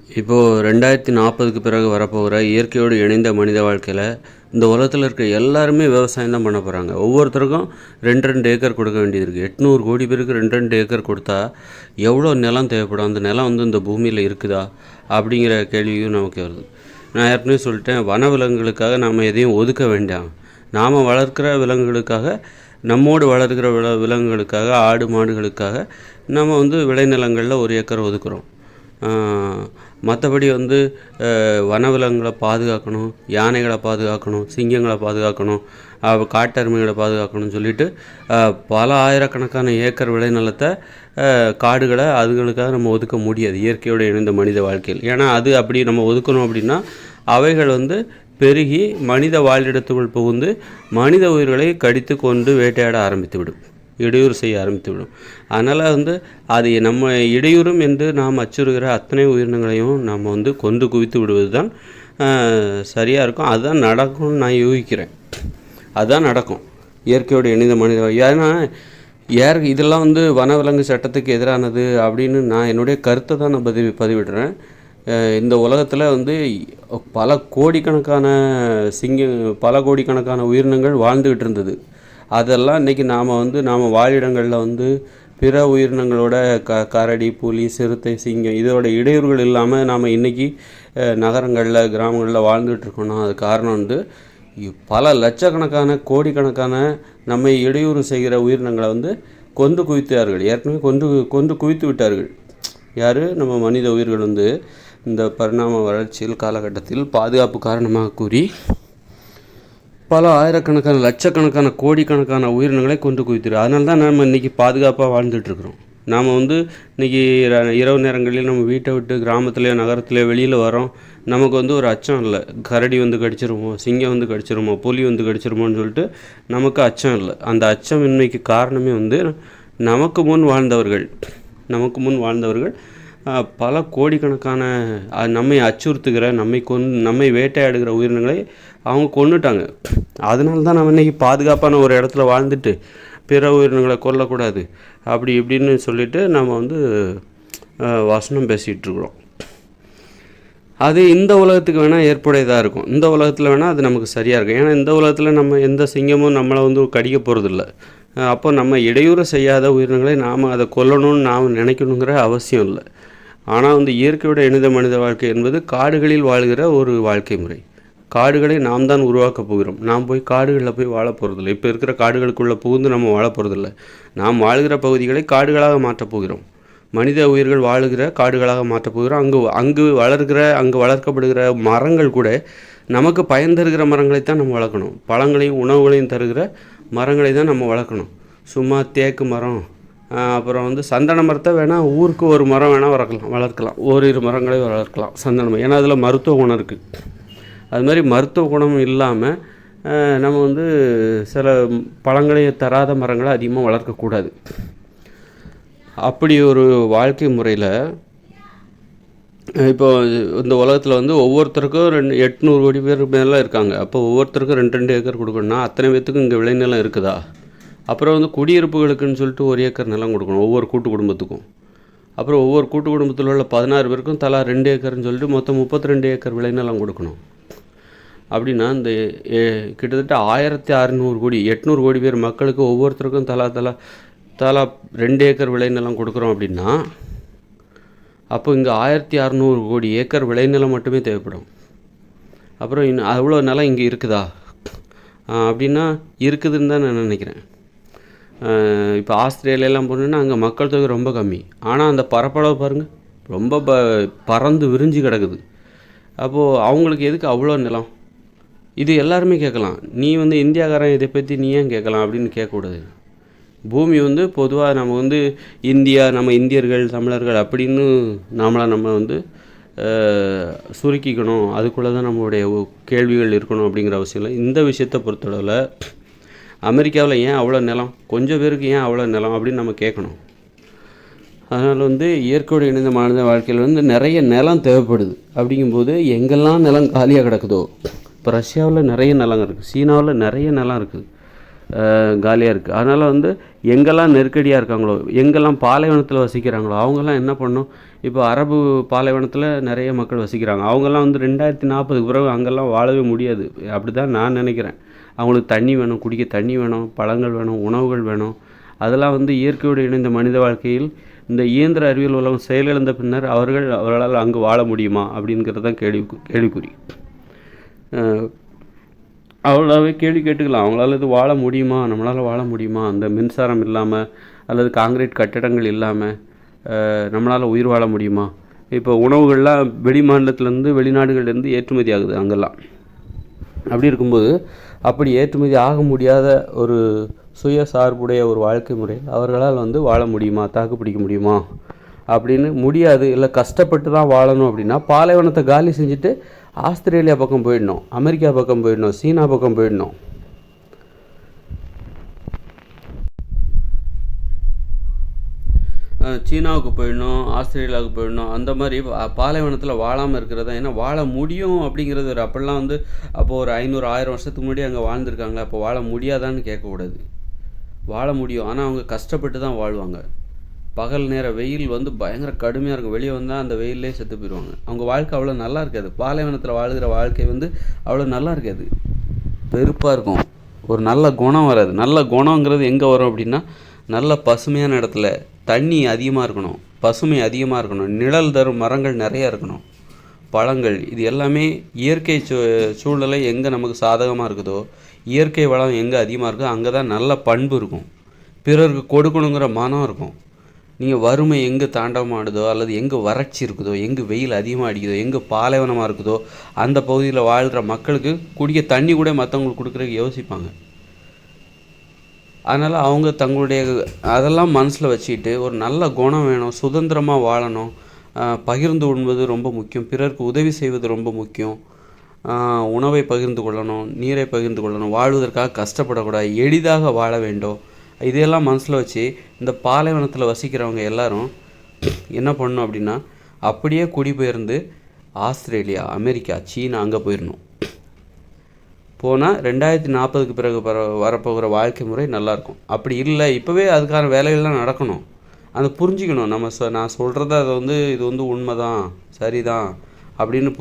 இப்போது 2040க்கு பிறகு வரப்போகிற இயற்கையோடு இணைந்த மனித வாழ்க்கையில் இந்த உலகத்தில் இருக்க எல்லாருமே விவசாயம் தான் பண்ண போகிறாங்க. ஒவ்வொருத்தருக்கும் 2 ஏக்கர் கொடுக்க வேண்டியது இருக்குது. 800 கோடி பேருக்கு 2 ஏக்கர் கொடுத்தா எவ்வளோ நிலம் தேவைப்படும்? அந்த நிலம் இந்த பூமியில் இருக்குதா அப்படிங்கிற கேள்வியும் நமக்கு வருது. நான் ஏற்கனவே சொல்லிட்டேன், வனவிலங்குகளுக்காக நாம் எதையும் ஒதுக்க வேண்டாம். நாம் வளர்க்கிற விலங்குகளுக்காக, நம்மோடு வளர்க்கிற விலங்குகளுக்காக, ஆடு மாடுகளுக்காக நம்ம விளைநிலங்களில் 1 ஏக்கர் ஒதுக்குறோம். மற்றபடி வனவிலங்குகளை பாதுகாக்கணும், யானைகளை பாதுகாக்கணும், சிங்கங்களை பாதுகாக்கணும், காட்டெருமைகளை பாதுகாக்கணும்னு சொல்லிட்டு பல ஆயிரக்கணக்கான ஏக்கர் விளைநிலத்தை, காடுகளை அதுகளுக்காக நம்ம ஒதுக்க முடியாது இயற்கையோடு இணைந்த மனித வாழ்க்கையில். ஏன்னா அது அப்படி நம்ம ஒதுக்கணும் அப்படின்னா அவைகள் பெருகி மனித வாழிடத்துக்குள் புகுந்து மனித உயிர்களை கடித்து கொண்டு வேட்டையாட ஆரம்பித்துவிடும், இடையூறு செய்ய ஆரம்பித்துவிடும். அதனால் அது நம்ம இடையூறும் என்று நாம் அச்சுறுகிற அத்தனை உயிரினங்களையும் நம்ம கொண்டு குவித்து விடுவது தான் சரியாக இருக்கும். அதுதான் நடக்கும்னு நான் யூகிக்கிறேன். அதுதான் நடக்கும் இயற்கையோடு இணைந்த மனித. ஏன்னா இதெல்லாம் வனவிலங்கு சட்டத்துக்கு எதிரானது அப்படின்னு நான் என்னுடைய கருத்தை தான் நான் பதிவிடுறேன். இந்த உலகத்தில் பல கோடிக்கணக்கான பல கோடிக்கணக்கான உயிரினங்கள் வாழ்ந்துக்கிட்டு இருந்தது. அதெல்லாம் இன்றைக்கி நாம் வாழிடங்களில் பிற உயிரினங்களோட கரடி, புலி, சிறுத்தை, சிங்கம் இதோட இடையூறுகள் இல்லாமல் நாம் இன்றைக்கி நகரங்களில், கிராமங்களில் வாழ்ந்துகிட்ருக்கோன்னா அது காரணம் பல லட்சக்கணக்கான கோடிக்கணக்கான நம்மை இடையூறு செய்கிற உயிரினங்களை கொண்டு குவித்தார்கள். ஏற்கனவே கொண்டு குவித்து விட்டார்கள். யார்? நம்ம மனித உயிர்கள் இந்த பரிணாம வளர்ச்சியில் காலகட்டத்தில் பாதுகாப்பு காரணமாக கூறி பல ஆயிரக்கணக்கான, லட்சக்கணக்கான, கோடிக்கணக்கான உயிரினங்களை கொண்டு குவித்துரு. அதனால தான் நம்ம இன்றைக்கி பாதுகாப்பாக வாழ்ந்துட்டுருக்குறோம். நாம் இன்றைக்கி இரவு நேரங்களில் நம்ம வீட்டை விட்டு கிராமத்துலேயோ நகரத்துலேயோ வெளியில் வரோம். நமக்கு ஒரு அச்சம் இல்லை. கரடி கடிச்சிருமோ, சிங்கம் கடிச்சிருமோ, புலி கடிச்சிருமோன்னு சொல்லிட்டு நமக்கு அச்சம் இல்லை. அந்த அச்சம் இன்மைக்கு காரணமே நமக்கு முன் வாழ்ந்தவர்கள் பல கோடிக்கணக்கான நம்மை அச்சுறுத்துகிற, நம்மை வேட்டையாடுகிற உயிரினங்களை அவங்க கொன்னுட்டாங்க. அதனால தான் நம்ம இன்றைக்கி பாதுகாப்பான ஒரு இடத்துல வாழ்ந்துட்டு பிற உயிரினங்களை கொல்லக்கூடாது அப்படி இப்படின்னு சொல்லிட்டு நம்ம வசனம் பேசிகிட்ருக்குறோம். அது இந்த உலகத்துக்கு வேணால் ஏற்புடையதாக இருக்கும். இந்த உலகத்தில் வேணால் அது நமக்கு சரியாக இருக்கும். ஏன்னா இந்த உலகத்தில் நம்ம எந்த சிங்கமும் நம்மளை கடிக்க போகிறதில்ல. அப்போ நம்ம இடையூறு செய்யாத உயிரினங்களை நாம் அதை கொல்லணும்னு நாம் நினைக்கணுங்கிற அவசியம் இல்லை. ஆனால் இயற்கையோட இணைந்த மனித வாழ்க்கை என்பது காடுகளில் வாழ்கிற ஒரு வாழ்க்கை முறை. காடுகளை நாம் தான் உருவாக்கப் போகிறோம். நாம் போய் காடுகளில் போய் வாழ போகிறதில்லை. இப்போ இருக்கிற காடுகளுக்குள்ளே புகுந்து நம்ம வாழ போகிறதில்ல. நாம் வாழ்கிற பகுதிகளை காடுகளாக மாற்றப் போகிறோம். மனித உயிர்கள் வாழுகிற காடுகளாக மாற்றப் போகிறோம். அங்கு வளர்க்கப்படுகிற மரங்கள் கூட நமக்கு பயன் தருகிற மரங்களைத்தான் நம்ம வளர்க்கணும். பழங்களையும் உணவுகளையும் தருகிற மரங்களை தான் நம்ம வளர்க்கணும். சும்மா தேக்கு மரம், அப்புறம் சந்தன மரத்தை வேணால் ஊருக்கு ஒரு மரம் வேணால் வளர்க்கலாம். ஓரிரு மரங்களை வளர்க்கலாம் சந்தனம். ஏன்னா அதில் மருத்துவ குணம் இருக்குது. அது மாதிரி மருத்துவ குணம் இல்லாமல் நம்ம சில பழங்களை தராத மரங்களை அதிகமாக வளர்க்கக்கூடாது. அப்படி ஒரு வாழ்க்கை முறையில் இப்போ இந்த உலகத்தில் ஒவ்வொருத்தருக்கும் 800 கோடி பேர் மேலே இருக்காங்க. அப்போ ஒவ்வொருத்தருக்கும் 2 ஏக்கர் கொடுக்கணும்னா அத்தனை பேர்த்துக்கும் இங்கே விளைநிலம் இருக்குதா? அப்புறம் குடியிருப்புகளுக்குன்னு சொல்லிட்டு 1 ஏக்கர் நிலம் கொடுக்கணும் ஒவ்வொரு கூட்டு குடும்பத்துக்கும். அப்புறம் ஒவ்வொரு கூட்டு குடும்பத்தில் உள்ள 16 பேருக்கும் தலா 2 ஏக்கர்னு சொல்லிட்டு மொத்தம் 32 ஏக்கர் விளைநிலம் கொடுக்கணும். அப்படின்னா இந்த கிட்டத்தட்ட 1600 கோடி, 800 கோடி பேர் மக்களுக்கு ஒவ்வொருத்தருக்கும் தலா 2 ஏக்கர் விளைநிலம் கொடுக்குறோம். அப்படின்னா அப்போ இங்கே 1600 கோடி ஏக்கர் விளைநிலம் மட்டுமே தேவைப்படும். அப்புறம் இன்னும் அவ்வளோ நிலம் இங்கே இருக்குதா அப்படின்னா இருக்குதுன்னு தான் நான் நினைக்கிறேன். இப்போ ஆஸ்திரேலியாலாம் போனோன்னா அங்கே மக்கள் தொகை ரொம்ப கம்மி. ஆனால் அந்த பரப்பளவு பாருங்கள், ரொம்ப பறந்து விரிஞ்சு கிடக்குது. அப்போது அவங்களுக்கு எதுக்கு அவ்வளோ நிலம்? இது எல்லாருமே கேட்கலாம். நீ இந்தியாக்காரன் இதை பற்றி நீ ஏன் கேட்கலாம் அப்படின்னு கேட்கக்கூடாது. பூமி பொதுவாக நம்ம இந்தியா, நம்ம இந்தியர்கள், தமிழர்கள் அப்படின்னு நம்ம சுருக்கிக்கணும். அதுக்குள்ளே தான் நம்மளுடைய கேள்விகள் இருக்கணும் அப்படிங்கிற அவசியம் இல்லை. இந்த விஷயத்தை பொறுத்தளவில் அமெரிக்காவில் ஏன் அவ்வளோ நிலம், கொஞ்சம் பேருக்கு ஏன் அவ்வளோ நிலம் அப்படின்னு நம்ம கேட்கணும். அதனால் இயற்கையோடு இணைந்த மனித வாழ்க்கையில் நிறைய நிலம் தேவைப்படுது. அப்படிங்கும்போது எங்கெல்லாம் நிலம் காலியாக கிடக்குதோ, இப்போ ரஷ்யாவில் நிறைய நிலம் இருக்குது, சீனாவில் நிறைய நிலம் இருக்குது. காலியாக இருக்குது. அதனால் வந்து எங்கெல்லாம் நெருக்கடியாக இருக்காங்களோ, எங்கெல்லாம் பாலைவனத்தில் வசிக்கிறாங்களோ அவங்கெல்லாம் என்ன பண்ணணும், இப்போ அரபு பாலைவனத்தில் நிறைய மக்கள் வசிக்கிறாங்க. அவங்கெல்லாம் வந்து 2040க்கு பிறகு அங்கெல்லாம் வாழவே முடியாது. அப்படி தான் நான் நினைக்கிறேன். அவங்களுக்கு தண்ணி வேணும், குடிக்க தண்ணி வேணும், பழங்கள் வேணும், உணவுகள் வேணும். அதெல்லாம் வந்து இயற்கையோடு இணைந்த மனித வாழ்க்கையில் இந்த இயந்திர அறிவியல் உலகம் செயலிழந்த பின்னர் அவர்களால் அங்கு வாழ முடியுமா அப்படிங்கிறது தான் கேள்விக்குறி. அவ்வளோவே கேள்வி கேட்டுக்கலாம். அவங்களால இது வாழ முடியுமா, நம்மளால் வாழ முடியுமா, அந்த மின்சாரம் இல்லாமல் அல்லது காங்கிரீட் கட்டடங்கள் இல்லாமல் நம்மளால் உயிர் வாழ முடியுமா? இப்போ உணவுகள்லாம் வெளி மாநிலத்திலேருந்து வெளிநாடுகள்லேருந்து ஏற்றுமதி ஆகுது அங்கெல்லாம். அப்படி இருக்கும்போது அப்படி ஏற்றுமதி ஆக முடியாத ஒரு சுயசார்புடைய ஒரு வாழ்க்கை முறை அவர்களால் வந்து வாழ முடியுமா, தாக்கு பிடிக்க முடியுமா அப்படின்னு முடியாது. இல்லை கஷ்டப்பட்டு தான் வாழணும் அப்படின்னா பாலைவனத்தை காலி செஞ்சுட்டு ஆஸ்திரேலியா பக்கம் போயிடணும், அமெரிக்கா பக்கம் போயிடணும், சீனா பக்கம் போயிடணும். சீனாவுக்கு போயிடணும், ஆஸ்திரேலியாவுக்கு போயிடணும். அந்த மாதிரி பாலைவனத்தில் வாழாமல் இருக்கிறது தான். ஏன்னா வாழ முடியும் அப்படிங்கிறது ஒரு அப்போல்லாம் வந்து அப்போது ஒரு 500-1000 வருஷத்துக்கு முன்னாடி அங்கே வாழ்ந்துருக்காங்க. அப்போ வாழ முடியாதான்னு கேட்கக்கூடாது. வாழ முடியும், ஆனால் அவங்க கஷ்டப்பட்டு தான் வாழ்வாங்க. பகல் நேர வெயில் வந்து பயங்கர கடுமையாக இருக்கும். வெளியே வந்தால் அந்த வெயிலே செத்து போயிடுவாங்க. அவங்க வாழ்க்கை அவ்வளோ நல்லா இருக்காது. பாலைவனத்தில் வாழ்கிற வாழ்க்கை வந்து அவ்வளோ நல்லா இருக்காது, வெறுப்பாக இருக்கும். ஒரு நல்ல குணம் வராது. நல்ல குணங்கிறது எங்கே வரும் அப்படின்னா, நல்ல பசுமையான இடத்துல தண்ணி அதிகமாக இருக்கணும், பசுமை அதிகமாக இருக்கணும், நிழல் தரும் மரங்கள் நிறையா இருக்கணும், பழங்கள். இது எல்லாமே இயற்கை சூழ்நிலை எங்கே நமக்கு சாதகமாக இருக்குதோ, இயற்கை வளம் எங்கே அதிகமாக இருக்கோ அங்கே தான் நல்ல பண்பு இருக்கும், பிறருக்கு கொடுக்கணுங்கிற மனம் இருக்கும். நீங்கள் வறுமை எங்கே தாண்டவமாடுதோ அல்லது எங்கே வறட்சி இருக்குதோ, எங்கே வெயில் அதிகமாக அடிக்குதோ, எங்கே பாலைவனமாக இருக்குதோ அந்த பகுதியில் வாழ்கிற மக்களுக்கு குடிக்க தண்ணி கூட மற்றவங்களுக்கு கொடுக்குறதுக்கு யோசிப்பாங்க. அதனால் அவங்க தங்களுடைய அதெல்லாம் மனசில் வச்சுக்கிட்டு ஒரு நல்ல குணம் வேணும், சுதந்திரமாக வாழணும், பகிர்ந்து உண்பது ரொம்ப முக்கியம், பிறருக்கு உதவி செய்வது ரொம்ப முக்கியம், உணவை பகிர்ந்து கொள்ளணும், நீரை பகிர்ந்து கொள்ளணும், வாழ்வதற்காக கஷ்டப்படக்கூடாது, எளிதாக வாழ வேண்டும். இதையெல்லாம் மனசில் வச்சு இந்த பாலைவனத்தில் வசிக்கிறவங்க எல்லாரும் என்ன பண்ணணும் அப்படின்னா, அப்படியே குடிபெயர்ந்து ஆஸ்திரேலியா, அமெரிக்கா, சீனா அங்கே போயிடணும். போனால் 2040க்கு பிறகு வரப்போகிற வாழ்க்கை முறை நல்லாயிருக்கும். அப்படி இல்லை, இப்போவே அதுக்கான வேலைகள்லாம் நடக்கணும். அதை புரிஞ்சுக்கணும். நான் சொல்கிறத அதை வந்து இது வந்து உண்மை தான், சரிதான் அப்படின்னு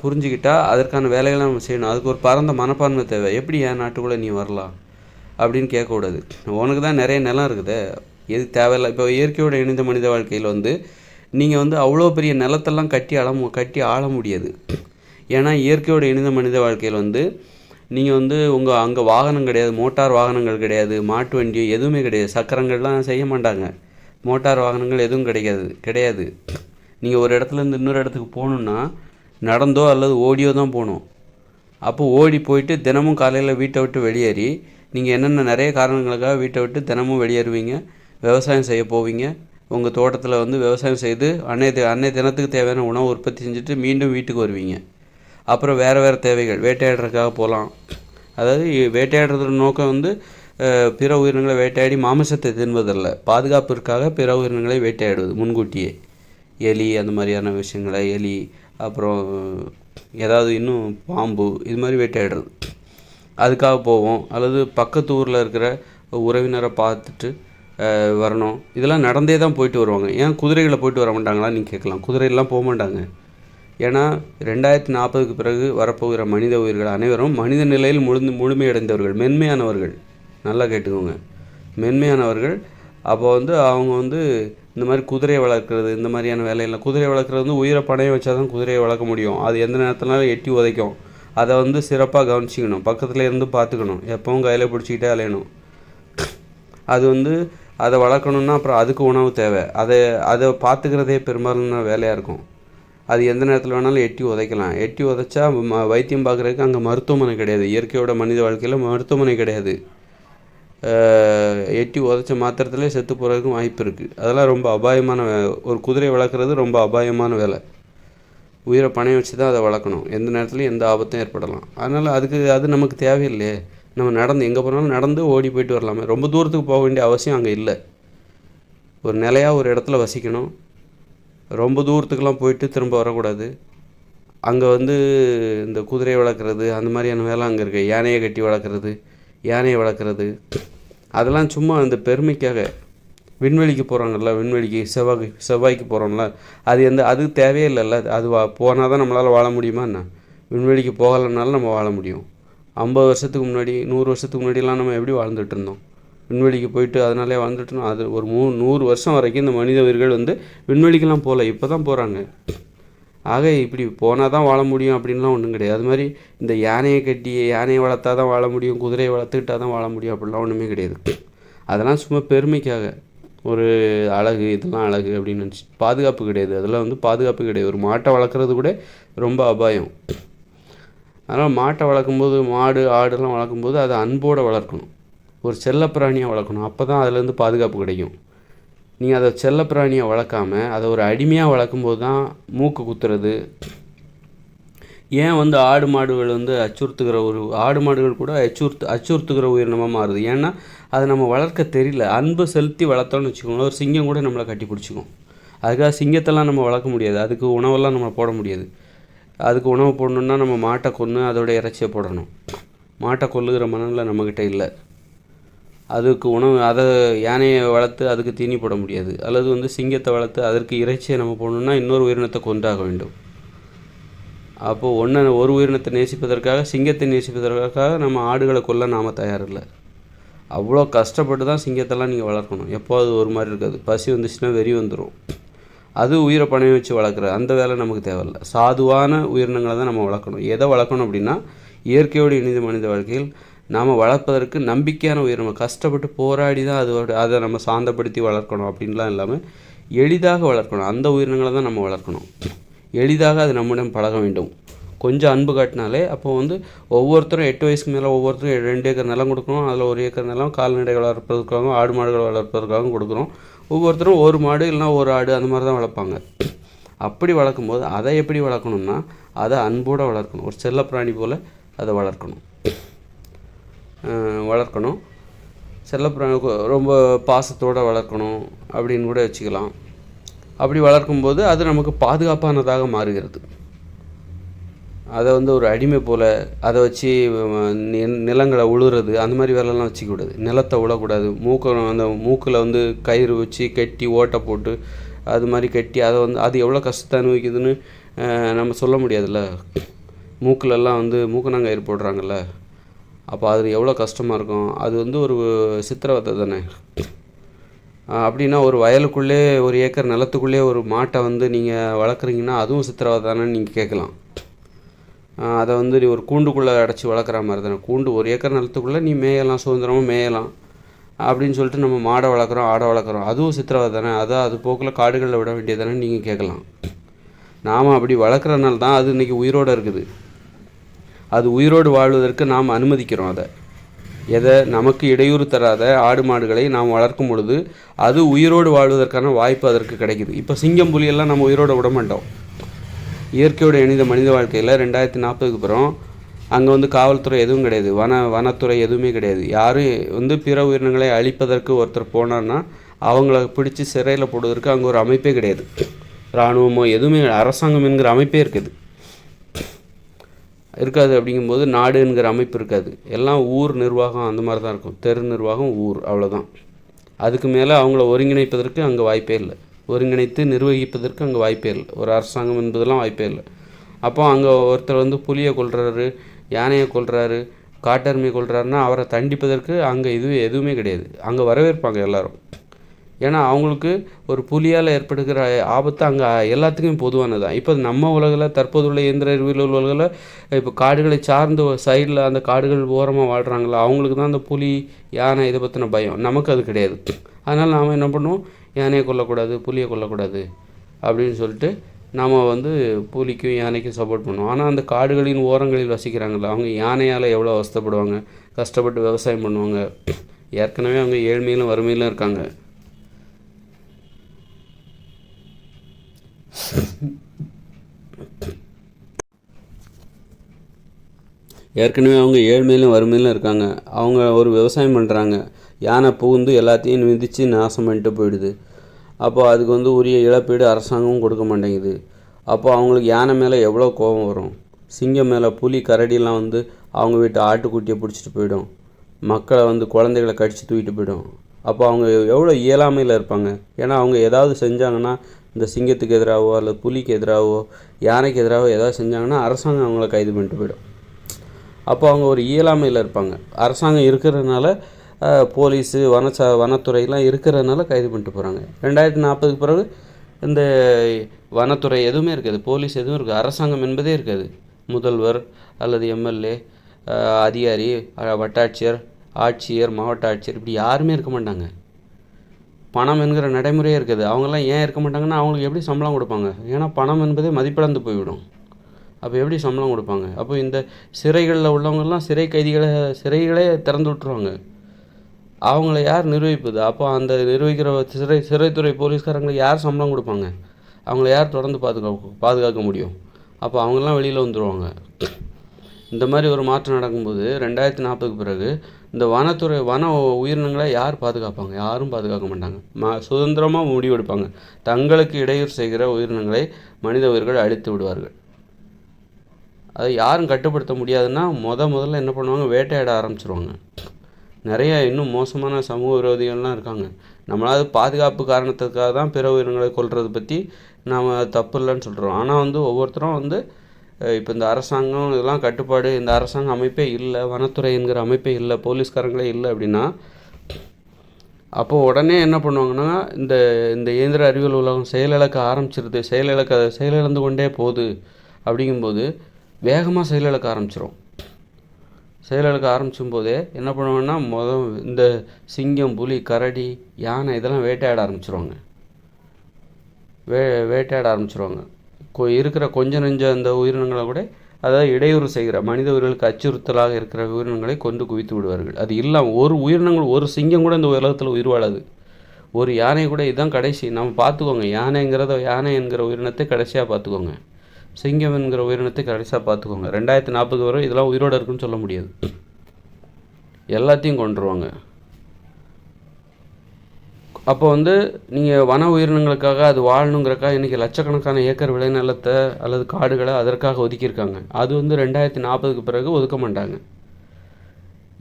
புரிஞ்சுக்கிட்டால் அதற்கான வேலைகளை நம்ம செய்யணும். அதுக்கு ஒரு பரந்த மனப்பான்மை தேவை. எப்படி என் நாட்டுக்குள்ளே நீ வரலாம் அப்படின்னு கேட்கக்கூடாது. உனக்கு தான் நிறைய நிலம் இருக்குது, எது தேவையில்லை. இப்போ இயற்கையோடு இணைந்த மனித வாழ்க்கையில் வந்து நீங்கள் வந்து அவ்வளோ பெரிய நிலத்தெல்லாம் கட்டி ஆள முடியாது. ஏன்னா இயற்கையோடு இணைந்த மனித வாழ்க்கையில் வந்து நீங்கள் வந்து அங்கே வாகனம் கிடையாது, மோட்டார் வாகனங்கள் கிடையாது, மாட்டு வண்டி எதுவுமே கிடையாது, சக்கரங்கள்லாம் செய்ய மாட்டாங்க, மோட்டார் வாகனங்கள் எதுவும் கிடையாது. நீங்கள் ஒரு இடத்துலேருந்து இன்னொரு இடத்துக்கு போகணுன்னா நடந்தோ அல்லது ஓடியோ தான் போகணும். அப்போது ஓடி போயிட்டு தினமும் காலையில் வீட்டை விட்டு வெளியேறி நீங்கள் என்னென்ன நிறைய காரணங்களுக்காக வீட்டை விட்டு தினமும் வெளியேறுவீங்க, விவசாயம் செய்ய போவீங்க, உங்கள் தோட்டத்தில் வந்து விவசாயம் செய்து அன்னைய தினத்துக்கு தேவையான உணவு உற்பத்தி செஞ்சுட்டு மீண்டும் வீட்டுக்கு வருவீங்க. அப்புறம் வேறு தேவைகள், வேட்டையாடுறதுக்காக போகலாம். அதாவது வேட்டையாடுறதோட நோக்கம் வந்து பிற உயிரினங்களை வேட்டையாடி மாமிசத்தை தின்பதல்ல, பாதுகாப்பிற்காக பிற உயிரினங்களை வேட்டையாடுவது முன்கூட்டியே. எலி அந்த மாதிரியான விஷயங்களை, எலி அப்புறம் ஏதாவது இன்னும் பாம்பு இது மாதிரி வேட்டையாடுறது, அதுக்காக போவோம். அல்லது பக்கத்து ஊரில் இருக்கிற உறவினரை பார்த்துட்டு வரணும். இதெல்லாம் நடந்தே தான் போயிட்டு வருவாங்க. ஏன் குதிரைகளை போயிட்டு வர மாட்டாங்களா நீங்கள் கேட்கலாம். குதிரையெல்லாம் போக மாட்டாங்க. ஏன்னா 2040க்கு பிறகு வரப்போகிற மனித உயிர்கள் அனைவரும் மனித நிலையில் முழுமையடைந்தவர்கள், மென்மையானவர்கள். நல்லா கேட்டுக்கோங்க, மென்மையானவர்கள். அப்போ வந்து அவங்க வந்து இந்த மாதிரி குதிரையை வளர்க்குறது இந்த மாதிரியான வேலையெல்லாம், குதிரையை வளர்க்குறது வந்து உயிரை பணைய வச்சா தான் குதிரையை வளர்க்க முடியும். அது எந்த நேரத்தினாலும் எட்டி உதைக்கும். அதை வந்து சிறப்பாக கவனிச்சிக்கணும், பக்கத்தில் இருந்து பார்த்துக்கணும், எப்பவும் கையில் பிடிச்சிக்கிட்டே அலையணும். அது வந்து அதை வளர்க்கணுன்னா அப்புறம் அதுக்கு உணவு தேவை. அதை பார்த்துக்கிறதே பெரும்பாலான வேலையாக இருக்கும். அது எந்த நேரத்தில் வேணாலும் எட்டி உதைக்கலாம். எட்டி உதைச்சா வைத்தியம் பார்க்குறதுக்கு அங்கே மருத்துவமனை கிடையாது. இயற்கையோட மனித வாழ்க்கையில் மருத்துவமனை கிடையாது. எட்டி உதைச்ச மாத்திரத்திலே செத்து போகிறதுக்கும் வாய்ப்பு இருக்குது. அதெல்லாம் ரொம்ப அபாயமான ஒரு குதிரை வளர்க்குறது ரொம்ப அபாயமான வேலை. உயிரை பணைய வச்சு தான் அதை வளர்க்கணும். எந்த நேரத்துலையும் எந்த ஆபத்தும் ஏற்படலாம். அதனால் அது நமக்கு தேவையில்லையே. நம்ம நடந்து எங்கே போனாலும் நடந்து ஓடி போயிட்டு வரலாமே. ரொம்ப தூரத்துக்கு போக வேண்டிய அவசியம் அங்கே இல்லை. ஒரு நிலையாக ஒரு இடத்துல வசிக்கணும். ரொம்ப தூரத்துக்கெலாம் போயிட்டு திரும்ப வரக்கூடாது. அங்கே வந்து இந்த குதிரையை வளர்க்குறது அந்த மாதிரியான வேலை அங்கே இருக்குது. யானையை கட்டி வளர்க்குறது யானையை வளர்க்குறது, அதெல்லாம் சும்மா அந்த பெருமைக்காக. விண்வெளிக்கு போகிறாங்கல்ல, விண்வெளிக்கு செவ்வாய்க்கு போகிறோம்ல, அது தேவையே இல்லைல்ல. அது போனால் தான் நம்மளால் வாழ முடியுமா என்ன? விண்வெளிக்கு போகலைனாலும் நம்ம வாழ முடியும். 50 வருஷத்துக்கு முன்னாடி 100 வருஷத்துக்கு முன்னாடிலாம் நம்ம எப்படி வாழ்ந்துட்டு இருந்தோம்? விண்வெளிக்கு போயிட்டு அதனாலே வாழ்ந்துட்டு இருந்தோம். அது ஒரு 100 வருஷம் வரைக்கும் இந்த மனித உயிர்கள் விண்வெளிக்கெலாம் போகல, இப்போ தான் போகிறாங்க. ஆக இப்படி போனால் தான் வாழ முடியும் அப்படின்லாம் ஒன்றும் கிடையாது. அது மாதிரி இந்த யானையை வளர்த்தா தான் வாழ முடியும், குதிரையை வளர்த்துக்கிட்டால் தான் வாழ முடியும் அப்படிலாம் ஒன்றுமே கிடையாது. அதெல்லாம் சும்மா பெருமைக்காக, ஒரு அழகு, இதெல்லாம் அழகு அப்படின்னு நினச்சி. பாதுகாப்பு கிடையாது, அதெல்லாம் பாதுகாப்பு கிடையாது. ஒரு மாட்டை வளர்க்குறது கூட ரொம்ப அபாயம். அதனால் மாட்டை வளர்க்கும்போது, மாடு ஆடுலாம் வளர்க்கும்போது அதை அன்போடு வளர்க்கணும். ஒரு செல்லப்பிராணியாக வளர்க்கணும். அப்போ தான் அதுலேருந்து பாதுகாப்பு கிடைக்கும். நீங்கள் அதை செல்லப்பிராணியை வளர்க்காமல் அதை ஒரு அடிமையாக வளர்க்கும்போது தான் மூக்கு குத்துறது. ஏன் ஆடு மாடுகள் அச்சுறுத்துகிற ஆடு மாடுகள் கூட அச்சுறுத்துகிற உயிரினமாக மாறுது? ஏன்னா அதை நம்ம வளர்க்க தெரியல. அன்பு செலுத்தி வளர்த்தோன்னு வச்சுக்கோங்களேன், ஒரு சிங்கம் கூட நம்மளை கட்டி பிடிச்சிக்கும். அதுக்காக சிங்கத்தெல்லாம் நம்ம வளர்க்க முடியாது, அதுக்கு உணவெல்லாம் நம்ம போட முடியாது. அதுக்கு உணவு போடணுன்னா நம்ம மாட்டை கொன்று அதோட இறைச்சியை போடணும். மாட்டை கொல்லுகிற மனநிலை நம்மக்கிட்ட இல்லை. அதுக்கு உணவு, அதை யானையை வளர்த்து அதுக்கு தீனி போட முடியாது. அல்லது சிங்கத்தை வளர்த்து அதற்கு இறைச்சியை நம்ம போடணுன்னா இன்னொரு உயிரினத்தை கொன்றாக வேண்டும். அப்போது ஒரு உயிரினத்தை நேசிப்பதற்காக, சிங்கத்தை நேசிப்பதற்காக நம்ம ஆடுகளை கொல்ல நாம் தயாரில்லை. அவ்வளோ கஷ்டப்பட்டு தான் சிங்கத்தெல்லாம் நீங்கள் வளர்க்கணும். எப்போது ஒரு மாதிரி இருக்காது, பசி வந்துச்சுன்னா வெறி வந்துடும். அது உயிரை பணைய வச்சு வளர்க்குற அந்த வேலை நமக்கு தேவையில்லை. சாதுவான உயிரினங்களை தான் நம்ம வளர்க்கணும். எதை வளர்க்கணும் அப்படின்னா, இயற்கையோடு இணைந்த மனித வாழ்க்கையில் நாம் வளர்ப்பதற்கு நம்பிக்கையான உயிரினம், கஷ்டப்பட்டு போராடி தான் அதை நம்ம சாந்தப்படுத்தி வளர்க்கணும் அப்படின்லாம் இல்லாமல் எளிதாக வளர்க்கணும். அந்த உயிரினங்களை தான் நம்ம வளர்க்கணும். எளிதாக அது நம்மிடம் பழக வேண்டும். கொஞ்சம் அன்பு காட்டினாலே, அப்போது ஒவ்வொருத்தரும் 8 வயசுக்கு மேலே ஒவ்வொருத்தரும் 2 ஏக்கர் நிலம் கொடுக்கணும். அதில் 1 ஏக்கர் நிலம் கால்நடைகள் வளர்ப்பதற்காகவும் ஆடு மாடுகள் வளர்ப்பதற்காகவும் கொடுக்குறோம். ஒவ்வொருத்தரும் ஒரு மாடு இல்லைனா ஒரு ஆடு அந்த மாதிரி தான் வளர்ப்பாங்க. அப்படி வளர்க்கும்போது அதை எப்படி வளர்க்கணும்னா, அதை அன்போடு வளர்க்கணும். ஒரு செல்லப்பிராணி போல் அதை வளர்க்கணும். செல்லப்பிராணி ரொம்ப பாசத்தோடு வளர்க்கணும் அப்படின்னு கூட வச்சுக்கலாம். அப்படி வளர்க்கும்போது அது நமக்கு பாதுகாப்பானதாக மாறுகிறது. அதை ஒரு அடிமை போல் அதை வச்சு நிலங்களை உழுறது அந்த மாதிரி வேலைலாம் வச்சுக்கூடாது. நிலத்தை உழக்கூடாது. அந்த மூக்கில் கயிறு வச்சு கட்டி ஓட்டை போட்டு அது மாதிரி கட்டி அதை அது எவ்வளோ கஷ்டத்தை அனுபவிக்குதுன்னு நம்ம சொல்ல முடியாதுல்ல. மூக்கிலெல்லாம் மூக்கணாங்கயிறு போடுறாங்கல்ல, அப்போ அது எவ்வளோ கஷ்டமாக இருக்கும். அது ஒரு சித்திரவதை தானே. அப்படின்னா ஒரு வயலுக்குள்ளே 1 ஏக்கர் நிலத்துக்குள்ளே ஒரு மாட்டை நீங்கள் வளர்க்குறீங்கன்னா அதுவும் சித்திரவதை தானேன்னு நீங்கள் கேட்கலாம். அதை நீ ஒரு கூண்டுக்குள்ளே அடைச்சி வளர்க்குற மாதிரி தானே. 1 ஏக்கர் நிலத்துக்குள்ளே நீ மேயலாம், சுதந்திரமாக மேயலாம் அப்படின்னு சொல்லிட்டு நம்ம மாடை வளர்க்குறோம், ஆடை வளர்க்குறோம், அதுவும் சித்திரவதை தானே. அது போக்கில் காடுகளில் விட வேண்டியதானே நீங்கள் கேட்கலாம். நாம் அப்படி வளர்க்குறதுனால தான் அது இன்றைக்கி உயிரோடு இருக்குது. அது உயிரோடு வாழ்வதற்கு நாம் அனுமதிக்கிறோம். எதை நமக்கு இடையூறு தராத ஆடு மாடுகளை நாம் வளர்க்கும் பொழுது அது உயிரோடு வாழ்வதற்கான வாய்ப்பு அதற்கு கிடைக்குது. இப்போ சிங்கம் புலியெல்லாம் நம்ம உயிரோடு விட மாட்டோம். இயற்கையோடு இணைந்த மனித வாழ்க்கையில் 2040க்கு அப்புறம் அங்கே காவல்துறை எதுவும் கிடையாது, வனத்துறை எதுவுமே கிடையாது. யாரும் பிற உயிரினங்களை அழிப்பதற்கு ஒருத்தர் போனான்னா அவங்கள பிடிச்சி சிறையில் போடுவதற்கு அங்கே ஒரு அமைப்பே கிடையாது. இராணுவமோ எதுவுமே, அரசாங்கம் என்கிற அமைப்பே இருக்காது. அப்படிங்கும்போது நாடு என்கிற அமைப்பு இருக்காது. எல்லாம் ஊர் நிர்வாகம் அந்த மாதிரி தான் இருக்கும். தெரு நிர்வாகம், ஊர், அவ்வளோதான். அதுக்கு மேலே அவங்கள ஒருங்கிணைப்பதற்கு அங்கே வாய்ப்பே இல்லை. ஒருங்கிணைத்து நிர்வகிப்பதற்கு அங்கே வாய்ப்பே இல்லை. ஒரு அரசாங்கம் என்பதெல்லாம் வாய்ப்பே இல்லை. அப்போ அங்கே ஒருத்தர் புலியை கொல்றாரு, யானையை கொல்றாரு, காட்டெருமையை கொல்றாருன்னா அவரை தண்டிப்பதற்கு அங்கே எதுவுமே கிடையாது. அங்கே வரவேற்பாங்க எல்லோரும். ஏன்னா அவங்களுக்கு ஒரு புலியால் ஏற்படுகிற ஆபத்து அங்கே எல்லாத்துக்கும் பொதுவானது தான். இப்போ நம்ம உலகில் தற்போதுள்ள இயந்திர அறிவியல் உலகில் இப்போ காடுகளை சார்ந்த சைடில் அந்த காடுகள் ஓரமாக வாழ்கிறாங்களா, அவங்களுக்கு தான் அந்த புலி யானை இதை பற்றின பயம். நமக்கு அது கிடையாது. அதனால் நாம் என்ன பண்ணுவோம், யானையை கொல்லக்கூடாது, புலியை கொல்லக்கூடாது அப்படின்னு சொல்லிட்டு நாம் புலிக்கும் யானைக்கும் சப்போர்ட் பண்ணுவோம். ஆனால் அந்த காடுகளின் ஓரங்களில் வசிக்கிறாங்களா, அவங்க யானையால் எவ்வளோ அவஸ்தைப்படுவாங்க, கஷ்டப்பட்டு விவசாயம் பண்ணுவாங்க. ஏற்கனவே அவங்க ஏழ்மையிலும் வறுமையிலும் இருக்காங்க. ஏற்கனவே அவங்க ஏழ்மையிலும் வறுமையிலும் இருக்காங்க. அவங்க ஒரு விவசாயம் பண்ணுறாங்க, யானை புகுந்து எல்லாத்தையும் மிதித்து நாசம் பண்ணிட்டு போயிடுது. அப்போ அதுக்கு உரிய இழப்பீடு அரசாங்கமும் கொடுக்க மாட்டேங்குது. அப்போ அவங்களுக்கு யானை மேலே எவ்வளோ கோபம் வரும். சிங்கம் மேலே, புலி கரடிலாம் அவங்க வீட்டு ஆட்டுக்குட்டியை பிடிச்சிட்டு போயிடும். மக்களை வந்து குழந்தைகளை கடித்து தூக்கிட்டு போயிடும். அப்போ அவங்க எவ்வளோ இயலாமையில் இருப்பாங்க. ஏன்னா அவங்க ஏதாவது செஞ்சாங்கன்னா, இந்த சிங்கத்துக்கு எதிராகவோ அல்லது புலிக்கு எதிராகவோ யானைக்கு எதிராகவோ ஏதாவது செஞ்சாங்கன்னா அரசாங்கம் அவங்கள கைது பண்ணிட்டு போயிடும். அப்போ அவங்க ஒரு இயலாமையில் இருப்பாங்க. அரசாங்கம் இருக்கிறதுனால போலீஸு வனத்துறையெலாம் இருக்கிறதுனால கைது பண்ணிட்டு போகிறாங்க. 2040க்கு பிறகு இந்த வனத்துறை எதுவுமே இருக்காது, போலீஸ் எதுவும் இருக்காது, அரசாங்கம் என்பதே இருக்காது. முதல்வர் அல்லது எம்எல்ஏ, அதிகாரி, வட்டாட்சியர், ஆட்சியர், மாவட்ட ஆட்சியர், இப்படி யாருமே இருக்க மாட்டாங்க. பணம் என்கிற நடைமுறையே இருக்காது. அவங்கெல்லாம் ஏன் இருக்க மாட்டாங்கன்னா அவங்களுக்கு எப்படி சம்பளம் கொடுப்பாங்க? ஏன்னா பணம் என்பதே மதிப்பிழந்து போய்விடும். அப்போ எப்படி சம்பளம் கொடுப்பாங்க? அப்போ இந்த சிறைகளில் உள்ளவங்கெல்லாம் சிறைகளே திறந்து விட்டுருவாங்க. அவங்கள யார் நிர்வகிப்பது? அப்போ அந்த நிர்வகிக்கிற சிறைத்துறை போலீஸ்காரங்களுக்கு யார் சம்பளம் கொடுப்பாங்க? அவங்கள யார் தொடர்ந்து பாதுகாக்க முடியும்? அப்போ அவங்கெல்லாம் வெளியில் வந்துடுவாங்க. இந்த மாதிரி ஒரு மாற்றம் நடக்கும்போது 2040க்கு பிறகு இந்த வன உயிரினங்களை யார் பாதுகாப்பாங்க? யாரும் பாதுகாக்க மாட்டாங்க. சுதந்திரமாக முடிவெடுப்பாங்க. தங்களுக்கு இடையூறு செய்கிற உயிரினங்களை மனித உயிர்கள் அழித்து விடுவார்கள். அதை யாரும் கட்டுப்படுத்த முடியாதுன்னா முதல்ல என்ன பண்ணுவாங்க? வேட்டையாட ஆரம்பிச்சிருவாங்க. நிறைய இன்னும் மோசமான சமூக விரோதிகள்லாம் இருக்காங்க. நம்மளாவது பாதுகாப்பு காரணத்துக்காக தான் பிற உயிரினங்களை கொல்றதை பற்றி நாம் தப்பு இல்லைன்னு சொல்கிறோம். ஆனால் வந்து ஒவ்வொருத்தரும் வந்து இப்போ இந்த அரசாங்கம் இதெல்லாம் கட்டுப்பாடு, இந்த அரசாங்க அமைப்பே இல்லை, வனத்துறை என்கிற அமைப்பே இல்லை, போலீஸ்காரங்களே இல்லை அப்படின்னா அப்போது உடனே என்ன பண்ணுவாங்கன்னா இந்த இந்த இயந்திர அறிவியல் உலகம் செயலிழக்க ஆரம்பிச்சிருது, செயலிழந்து கொண்டே போகுது. அப்படிங்கும்போது வேகமாக செயலிழக்க ஆரம்பிச்சிடும். செயலிழக்க ஆரம்பிச்சும் போதே என்ன பண்ணுவாங்கன்னா இந்த சிங்கம், புலி, கரடி, யானை இதெல்லாம் வேட்டையாட ஆரம்பிச்சிருவாங்க. வேட்டையாட ஆரம்பிச்சிருவாங்க. இருக்கிற கொஞ்சம் நெஞ்ச அந்த உயிரினங்களை கூட, அதாவது இடையூறு செய்கிற மனித உயிர்களுக்கு அச்சுறுத்தலாக இருக்கிற உயிரினங்களை கொண்டு குவித்து விடுவார்கள். அது இல்லாமல் ஒரு சிங்கம் கூட இந்த உலகத்தில் உயிர் வாழாது. ஒரு யானை கூட, இதுதான் கடைசி. நம்ம பார்த்துக்கோங்க, யானை என்கிற உயிரினத்தை கடைசியாக பார்த்துக்கோங்க, சிங்கம் என்கிற உயிரினத்தை கடைசியாக பார்த்துக்கோங்க. 2040 வரை இதெல்லாம் உயிரோடு இருக்குன்னு சொல்ல முடியாது. எல்லாத்தையும் கொண்டுருவாங்க. அப்போ வந்து நீங்கள் வன உயிரினங்களுக்காக அது வாழணுங்கிறக்காக இன்றைக்கி லட்சக்கணக்கான ஏக்கர் விளைநிலத்தை அல்லது காடுகளை அதற்காக ஒதுக்கியிருக்காங்க. அது வந்து 2040க்கு பிறகு ஒதுக்க மாட்டாங்க.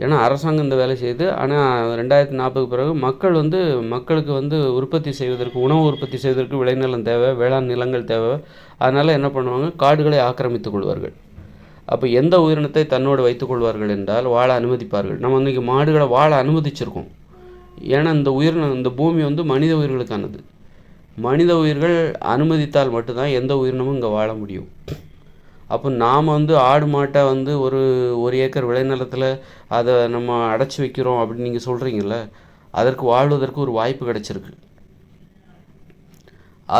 ஏன்னா அரசாங்கம் இந்த வேலை செய்யுது. ஆனால் 2040க்கு பிறகு மக்களுக்கு வந்து உற்பத்தி செய்வதற்கு, உணவு உற்பத்தி செய்வதற்கு விளைநிலம் தேவை, வேளாண் நிலங்கள் தேவை. அதனால் என்ன பண்ணுவாங்க? காடுகளை ஆக்கிரமித்துக் கொள்வார்கள். அப்போ எந்த உயிரினத்தை தன்னோடு வைத்துக் கொள்வார்கள் என்றால் வாழ அனுமதிப்பார்கள். நம்ம இன்றைக்கி மாடுகளை வாழ அனுமதிச்சிருக்கோம். ஏன்னா இந்த பூமி வந்து மனித உயிர்களுக்கானது. மனித உயிர்கள் அனுமதித்தால் மட்டும்தான் எந்த உயிரினமும் இங்கே வாழ முடியும். அப்போ நாம் வந்து ஆடு மாட்டை வந்து ஒரு ஏக்கர் விளைநிலத்தில் அதை நம்ம அடைச்சி வைக்கிறோம் அப்படின்னு நீங்கள் சொல்கிறீங்கள, அதற்கு வாழ்வதற்கு ஒரு வாய்ப்பு கிடைச்சிருக்கு.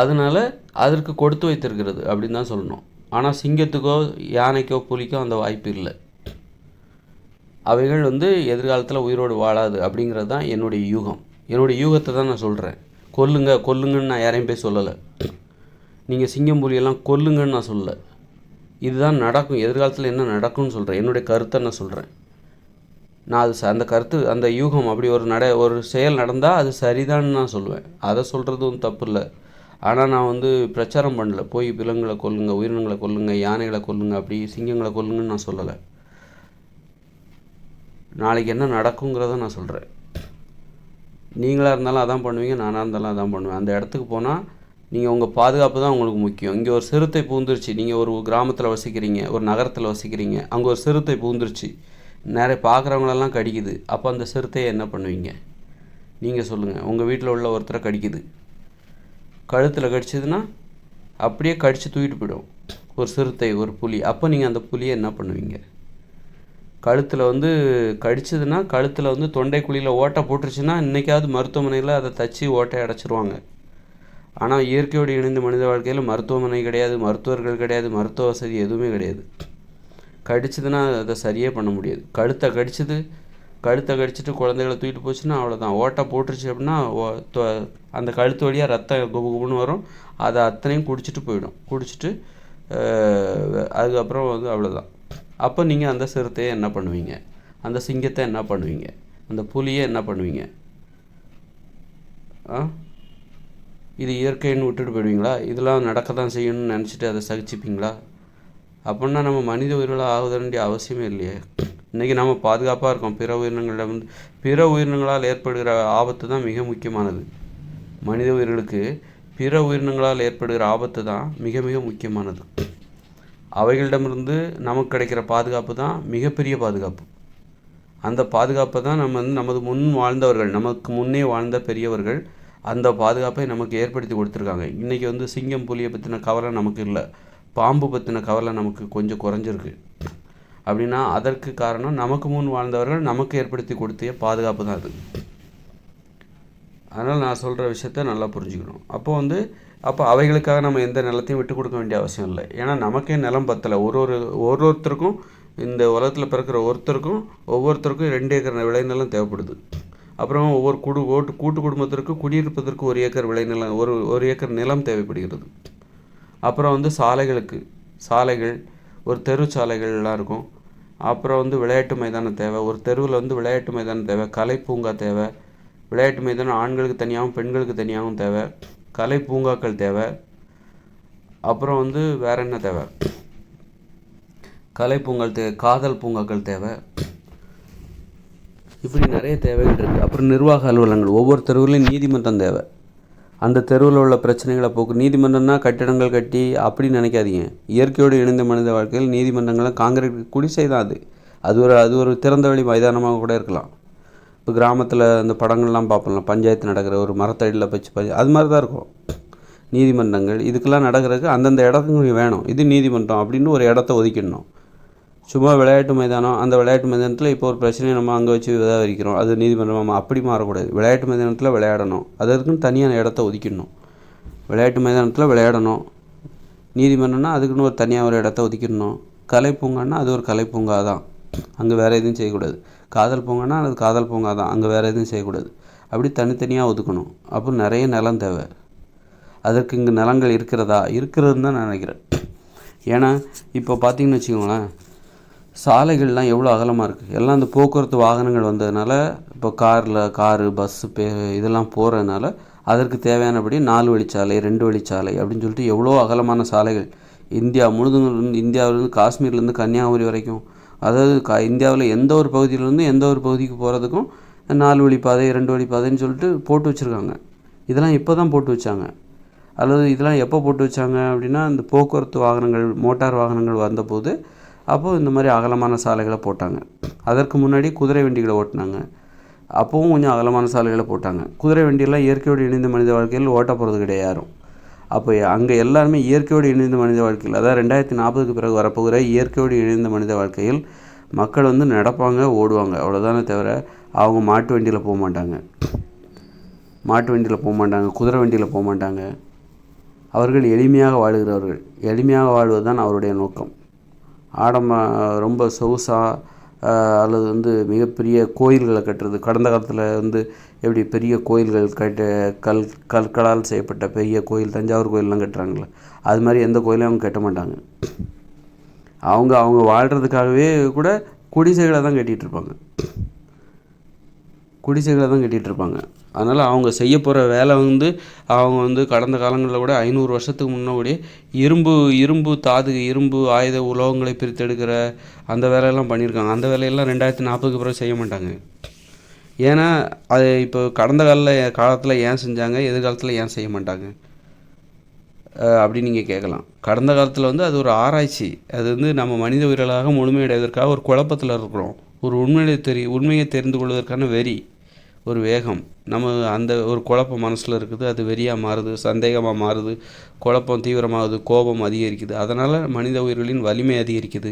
அதனால் அதற்கு கொடுத்து வைத்திருக்கிறது அப்படின்னு தான் சொல்லணும். ஆனால் சிங்கத்துக்கோ யானைக்கோ புலிக்கோ அந்த வாய்ப்பு இல்லை. அவைகள் வந்து எதிர்காலத்தில் உயிரோடு வாழாது அப்படிங்கிறது தான் என்னுடைய யூகம். என்னுடைய யூகத்தை தான் நான் சொல்கிறேன். கொல்லுங்கன்னு நான் யாரையும் போய் சொல்லலை. நீங்கள் சிங்கம் புலியெல்லாம் கொல்லுங்கன்னு நான் சொல்லலை. இதுதான் நடக்கும், எதிர்காலத்தில் என்ன நடக்கும்னு சொல்கிறேன். என்னுடைய கருத்தை நான் சொல்கிறேன். நான் அந்த கருத்து, அந்த யூகம் அப்படி ஒரு செயல் நடந்தால் அது சரிதான்னு நான் சொல்லுவேன். அதை சொல்கிறதும் தப்பு இல்லை. ஆனால் நான் வந்து பிரச்சாரம் பண்ணல, போய் விலங்குகளை கொல்லுங்க, உயிரினங்களை கொல்லுங்க, யானைகளை கொல்லுங்க, அப்படி சிங்கங்களை கொல்லுங்கன்னு நான் சொல்லலை. நாளைக்கு என்ன நடக்குங்கிறத நான் சொல்கிறேன். நீங்களாக இருந்தாலும் அதான் பண்ணுவீங்க, நானாக இருந்தாலும் அதான் பண்ணுவேன். அந்த இடத்துக்கு போனால் நீங்கள் உங்கள் பாதுகாப்பு தான் உங்களுக்கு முக்கியம். இங்கே ஒரு சிறுத்தை பூந்துருச்சு, நீங்கள் ஒரு கிராமத்தில் வசிக்கிறீங்க, ஒரு நகரத்தில் வசிக்கிறீங்க, அங்கே ஒரு சிறுத்தை பூந்துருச்சு, நிறைய பார்க்குறவங்களெல்லாம் கடிக்குது. அப்போ அந்த சிறுத்தையை என்ன பண்ணுவீங்க? நீங்கள் சொல்லுங்கள். உங்கள் வீட்டில் உள்ள ஒருத்தரை கடிக்குது, கழுத்தில் கடிச்சதுன்னா அப்படியே கடித்து தூக்கிட்டு போயிடும் ஒரு சிறுத்தை, ஒரு புலி. அப்போ நீங்கள் அந்த புலியை என்ன பண்ணுவீங்க? கழுத்தில் வந்து கடிச்சதுன்னா, கழுத்தில் வந்து தொண்டைக்குழியில் ஓட்டை போட்டுருச்சுன்னா இன்றைக்காவது மருத்துவமனையில் அதை தச்சு ஓட்டை அடைச்சிருவாங்க. ஆனால் இயற்கையோடு இணைந்த மனித வாழ்க்கையில் மருத்துவமனை கிடையாது, மருத்துவர்கள் கிடையாது, மருத்துவ வசதி எதுவுமே கிடையாது. கடிச்சதுன்னா அதை சரியே பண்ண முடியாது. கழுத்தை கடிச்சிட்டு குழந்தைகளை தூக்கிட்டு போச்சுன்னா அவ்வளோதான். ஓட்டை போட்டுருச்சு அப்படின்னா அந்த கழுத்து வழியாக ரத்தம் குபுன்னு வரும். அதை அத்தனையும் குடிச்சிட்டு போயிடும். குடிச்சிட்டு அதுக்கப்புறம் வந்து அவ்வளோதான். அப்போ நீங்கள் அந்த சிறுத்தையை என்ன பண்ணுவீங்க? அந்த சிங்கத்தை என்ன பண்ணுவீங்க? அந்த புலியை என்ன பண்ணுவீங்க? இது இயற்கைன்னு விட்டுட்டு போயிடுவீங்களா? இதெல்லாம் நடக்க தான் செய்யணும்னு நினச்சிட்டு அதை சகிச்சுப்பீங்களா? அப்படின்னா நம்ம மனித உயிர்களாக ஆக வேண்டிய அவசியமே இல்லையே. இன்றைக்கி நம்ம பாதுகாப்பாக இருக்கோம். பிற உயிரினங்களால் ஏற்படுகிற ஆபத்து தான் மிக முக்கியமானது. மனித உயிர்களுக்கு பிற உயிரினங்களால் ஏற்படுகிற ஆபத்து தான் மிக மிக முக்கியமானது. அவைகளிடமிருந்து நமக்கு கிடைக்கிற பாதுகாப்பு தான் மிகப்பெரிய பாதுகாப்பு. அந்த பாதுகாப்பை தான் நமது முன் வாழ்ந்தவர்கள், நமக்கு முன்னே வாழ்ந்த பெரியவர்கள் அந்த பாதுகாப்பை நமக்கு ஏற்படுத்தி கொடுத்துருக்காங்க. இன்றைக்கி சிங்கம் புலியை பற்றின கவலை நமக்கு இல்லை, பாம்பு பற்றின கவலை நமக்கு கொஞ்சம் குறைஞ்சிருக்கு. அப்படின்னா அதற்கு காரணம் நமக்கு முன் வாழ்ந்தவர்கள் நமக்கு ஏற்படுத்தி கொடுத்த பாதுகாப்பு தான் அது. அதனால் நான் சொல்கிற விஷயத்த நல்லா புரிஞ்சுக்கணும். அப்போ அவைகளுக்காக நம்ம எந்த நிலத்தையும் விட்டு கொடுக்க வேண்டிய அவசியம் இல்லை. ஏன்னா நமக்கே நிலம் பத்தலை. ஒருத்தருக்கும் இந்த உலகத்தில் பிறக்கிற ஒவ்வொருத்தருக்கும் 2 ஏக்கர் விளைநிலம் தேவைப்படுது. அப்புறம் ஒவ்வொரு கூட்டு குடும்பத்திற்கு குடியிருப்பதற்கு 1 ஏக்கர் விளைநிலம், ஒரு ஏக்கர் நிலம் தேவைப்படுகிறது. அப்புறம் சாலைகள், ஒரு தெரு சாலைகள்லாம் இருக்கும். அப்புறம் விளையாட்டு மைதானம் தேவை. ஒரு தெருவில் விளையாட்டு மைதானம் தேவை, கலை பூங்கா தேவை. விளையாட்டு மைதானம் ஆண்களுக்கு தனியாகவும் பெண்களுக்கு தனியாகவும் தேவை. கலை பூங்காக்கள் தேவை. அப்புறம் வேறு என்ன தேவை? கலை பூங்கால் தேவை, காதல் பூங்காக்கள் தேவை. இப்படி நிறைய தேவைகள் இருக்குது. அப்புறம் நிர்வாக அலுவலகங்கள், ஒவ்வொரு தெருவுலையும் நீதிமன்றம் தேவை. அந்த தெருவில் உள்ள பிரச்சனைகளை நீதிமன்றம்னா கட்டிடங்கள் கட்டி அப்படி நினைக்காதீங்க. இயற்கையோடு இணைந்த மனித வாழ்க்கையில் நீதிமன்றங்கள்லாம் காங்கிரீட் குடிசை தான். அது ஒரு திறந்த வெளி மைதானமாக கூட இருக்கலாம். இப்போ கிராமத்தில் அந்த படங்கள்லாம் பார்ப்போம்ல, பஞ்சாயத்து நடக்கிற ஒரு மரத்தடியில் வச்சு அது மாதிரி தான் இருக்கும் நீதிமன்றங்கள். இதுக்கெல்லாம் நடக்கிறதுக்கு அந்தந்த இடத்துக்கு வேணும். இது நீதிமன்றம் அப்படின்னு ஒரு இடத்த ஒதுக்கிடணும். சும்மா விளையாட்டு மைதானம், அந்த விளையாட்டு மைதானத்தில் இப்போ ஒரு பிரச்சனையை நம்ம அங்கே வச்சு விதாரிக்கிறோம், அது நீதிமன்றம் அப்படி மாறக்கூடாது. விளையாட்டு மைதானத்தில் விளையாடணும், அதுக்குன்னு தனியான இடத்த ஒதுக்கிடணும். விளையாட்டு மைதானத்தில் விளையாடணும். நீதிமன்றம்னா அதுக்குன்னு ஒரு தனியாக ஒரு இடத்த ஒதுக்கிடணும். கலை பூங்கான்னா அது ஒரு கலை பூங்கா தான், அங்கே வேறு எதுவும் செய்யக்கூடாது. காதல் பூங்கான்னா அது காதல் பூங்கா தான், அங்கே வேறு எதுவும் செய்யக்கூடாது. அப்படி தனித்தனியாக ஒதுக்கணும். அப்போ நிறைய நிலம் தேவை. அதற்கு இங்கே நிலங்கள் இருக்கிறதுன்னு தான் நான் நினைக்கிறேன். ஏன்னா இப்போ பார்த்தீங்கன்னு வச்சுக்கோங்களேன், சாலைகள்லாம் எவ்வளோ அகலமாக இருக்குது. எல்லாம் இந்த போக்குவரத்து வாகனங்கள் வந்ததுனால, இப்போ காரு பஸ்ஸு இதெல்லாம் போகிறதுனால அதற்கு தேவையானபடி 4 வழிச்சாலை, 2 வழிச்சாலை அப்படின்னு சொல்லிட்டு எவ்வளோ அகலமான சாலைகள் இந்தியாவிலேருந்து காஷ்மீர்லேருந்து கன்னியாகுமரி வரைக்கும், அதாவது இந்தியாவில் எந்த ஒரு பகுதியிலேருந்து எந்த ஒரு பகுதிக்கு போகிறதுக்கும் 4 வழிப்பாதை 2 வழிப்பாதைன்னு சொல்லிட்டு போட்டு வச்சுருக்காங்க. இதெல்லாம் இப்போ தான் போட்டு வச்சாங்க. அல்லது இதெல்லாம் எப்போ போட்டு வச்சாங்க அப்படின்னா, இந்த போக்குவரத்து வாகனங்கள், மோட்டார் வாகனங்கள் வந்தபோது அப்போது இந்த மாதிரி அகலமான சாலைகளை போட்டாங்க. அதற்கு முன்னாடி குதிரை வண்டிகளை ஓட்டினாங்க, அப்போவும் கொஞ்சம் அகலமான சாலைகளை போட்டாங்க. குதிரை வண்டியெல்லாம் இயற்கையோடு இணைந்த மனித வாழ்க்கையில் ஓட்ட போகிறது கிடையாது யாரும். அப்போ அங்கே எல்லாருமே இயற்கையோடு இணைந்த மனித வாழ்க்கையில், அதாவது 2040க்கு பிறகு வரப்போகிற இயற்கையோடு இணைந்த மனித வாழ்க்கையில் மக்கள் நடப்பாங்க, ஓடுவாங்க, அவ்வளோதானே தவிர அவங்க மாட்டு வண்டியில் போக மாட்டாங்க, குதிரை வண்டியில் போக மாட்டாங்க. அவர்கள் எளிமையாக வாழுகிறவர்கள். எளிமையாக வாழ்வது தான் அவருடைய நோக்கம். ரொம்ப சொகுசாக அல்லது மிகப்பெரிய கோயில்களை கட்டுறது. கடந்த காலத்தில் எப்படி பெரிய கோயில்கள் கற்களால் செய்யப்பட்ட பெரிய கோயில், தஞ்சாவூர் கோயிலெலாம் கட்டுறாங்களே, அது மாதிரி எந்த கோயிலையும் அவங்க கட்ட மாட்டாங்க. அவங்க வாழ்கிறதுக்காகவே கூட குடிசைகளை தான் கட்டிகிட்ருப்பாங்க. அதனால் அவங்க செய்ய போகிற வேலை அவங்க கடந்த காலங்களில் கூட 500 வருஷத்துக்கு முன்னாடி இரும்பு ஆயுத உலோகங்களை பிரித்தெடுக்கிற அந்த வேலையெல்லாம் பண்ணியிருக்காங்க. அந்த வேலையெல்லாம் 2040க்கு பிறகு செய்ய மாட்டாங்க. ஏன்னா அது இப்போ கடந்த காலத்தில் ஏன் செஞ்சாங்க, எதிர்காலத்தில் ஏன் செய்ய மாட்டாங்க அப்படின்னு நீங்கள் கேட்கலாம். கடந்த காலத்தில் அது ஒரு ஆராய்ச்சி. அது நம்ம மனித உயிர்களாக முழுமையடைவதற்காக ஒரு குழப்பத்தில் இருக்கிறோம். ஒரு உண்மையை தெரிந்து கொள்வதற்கான வெறி, ஒரு வேகம், நம்ம அந்த ஒரு குழப்பம் மனசில் இருக்குது. அது வெறியாக மாறுது, சந்தேகமாக மாறுது, குழப்பம் தீவிரமாகுது, கோபம் அதிகரிக்குது. அதனால் மனித உயிர்களின் வலிமை அதிகரிக்குது.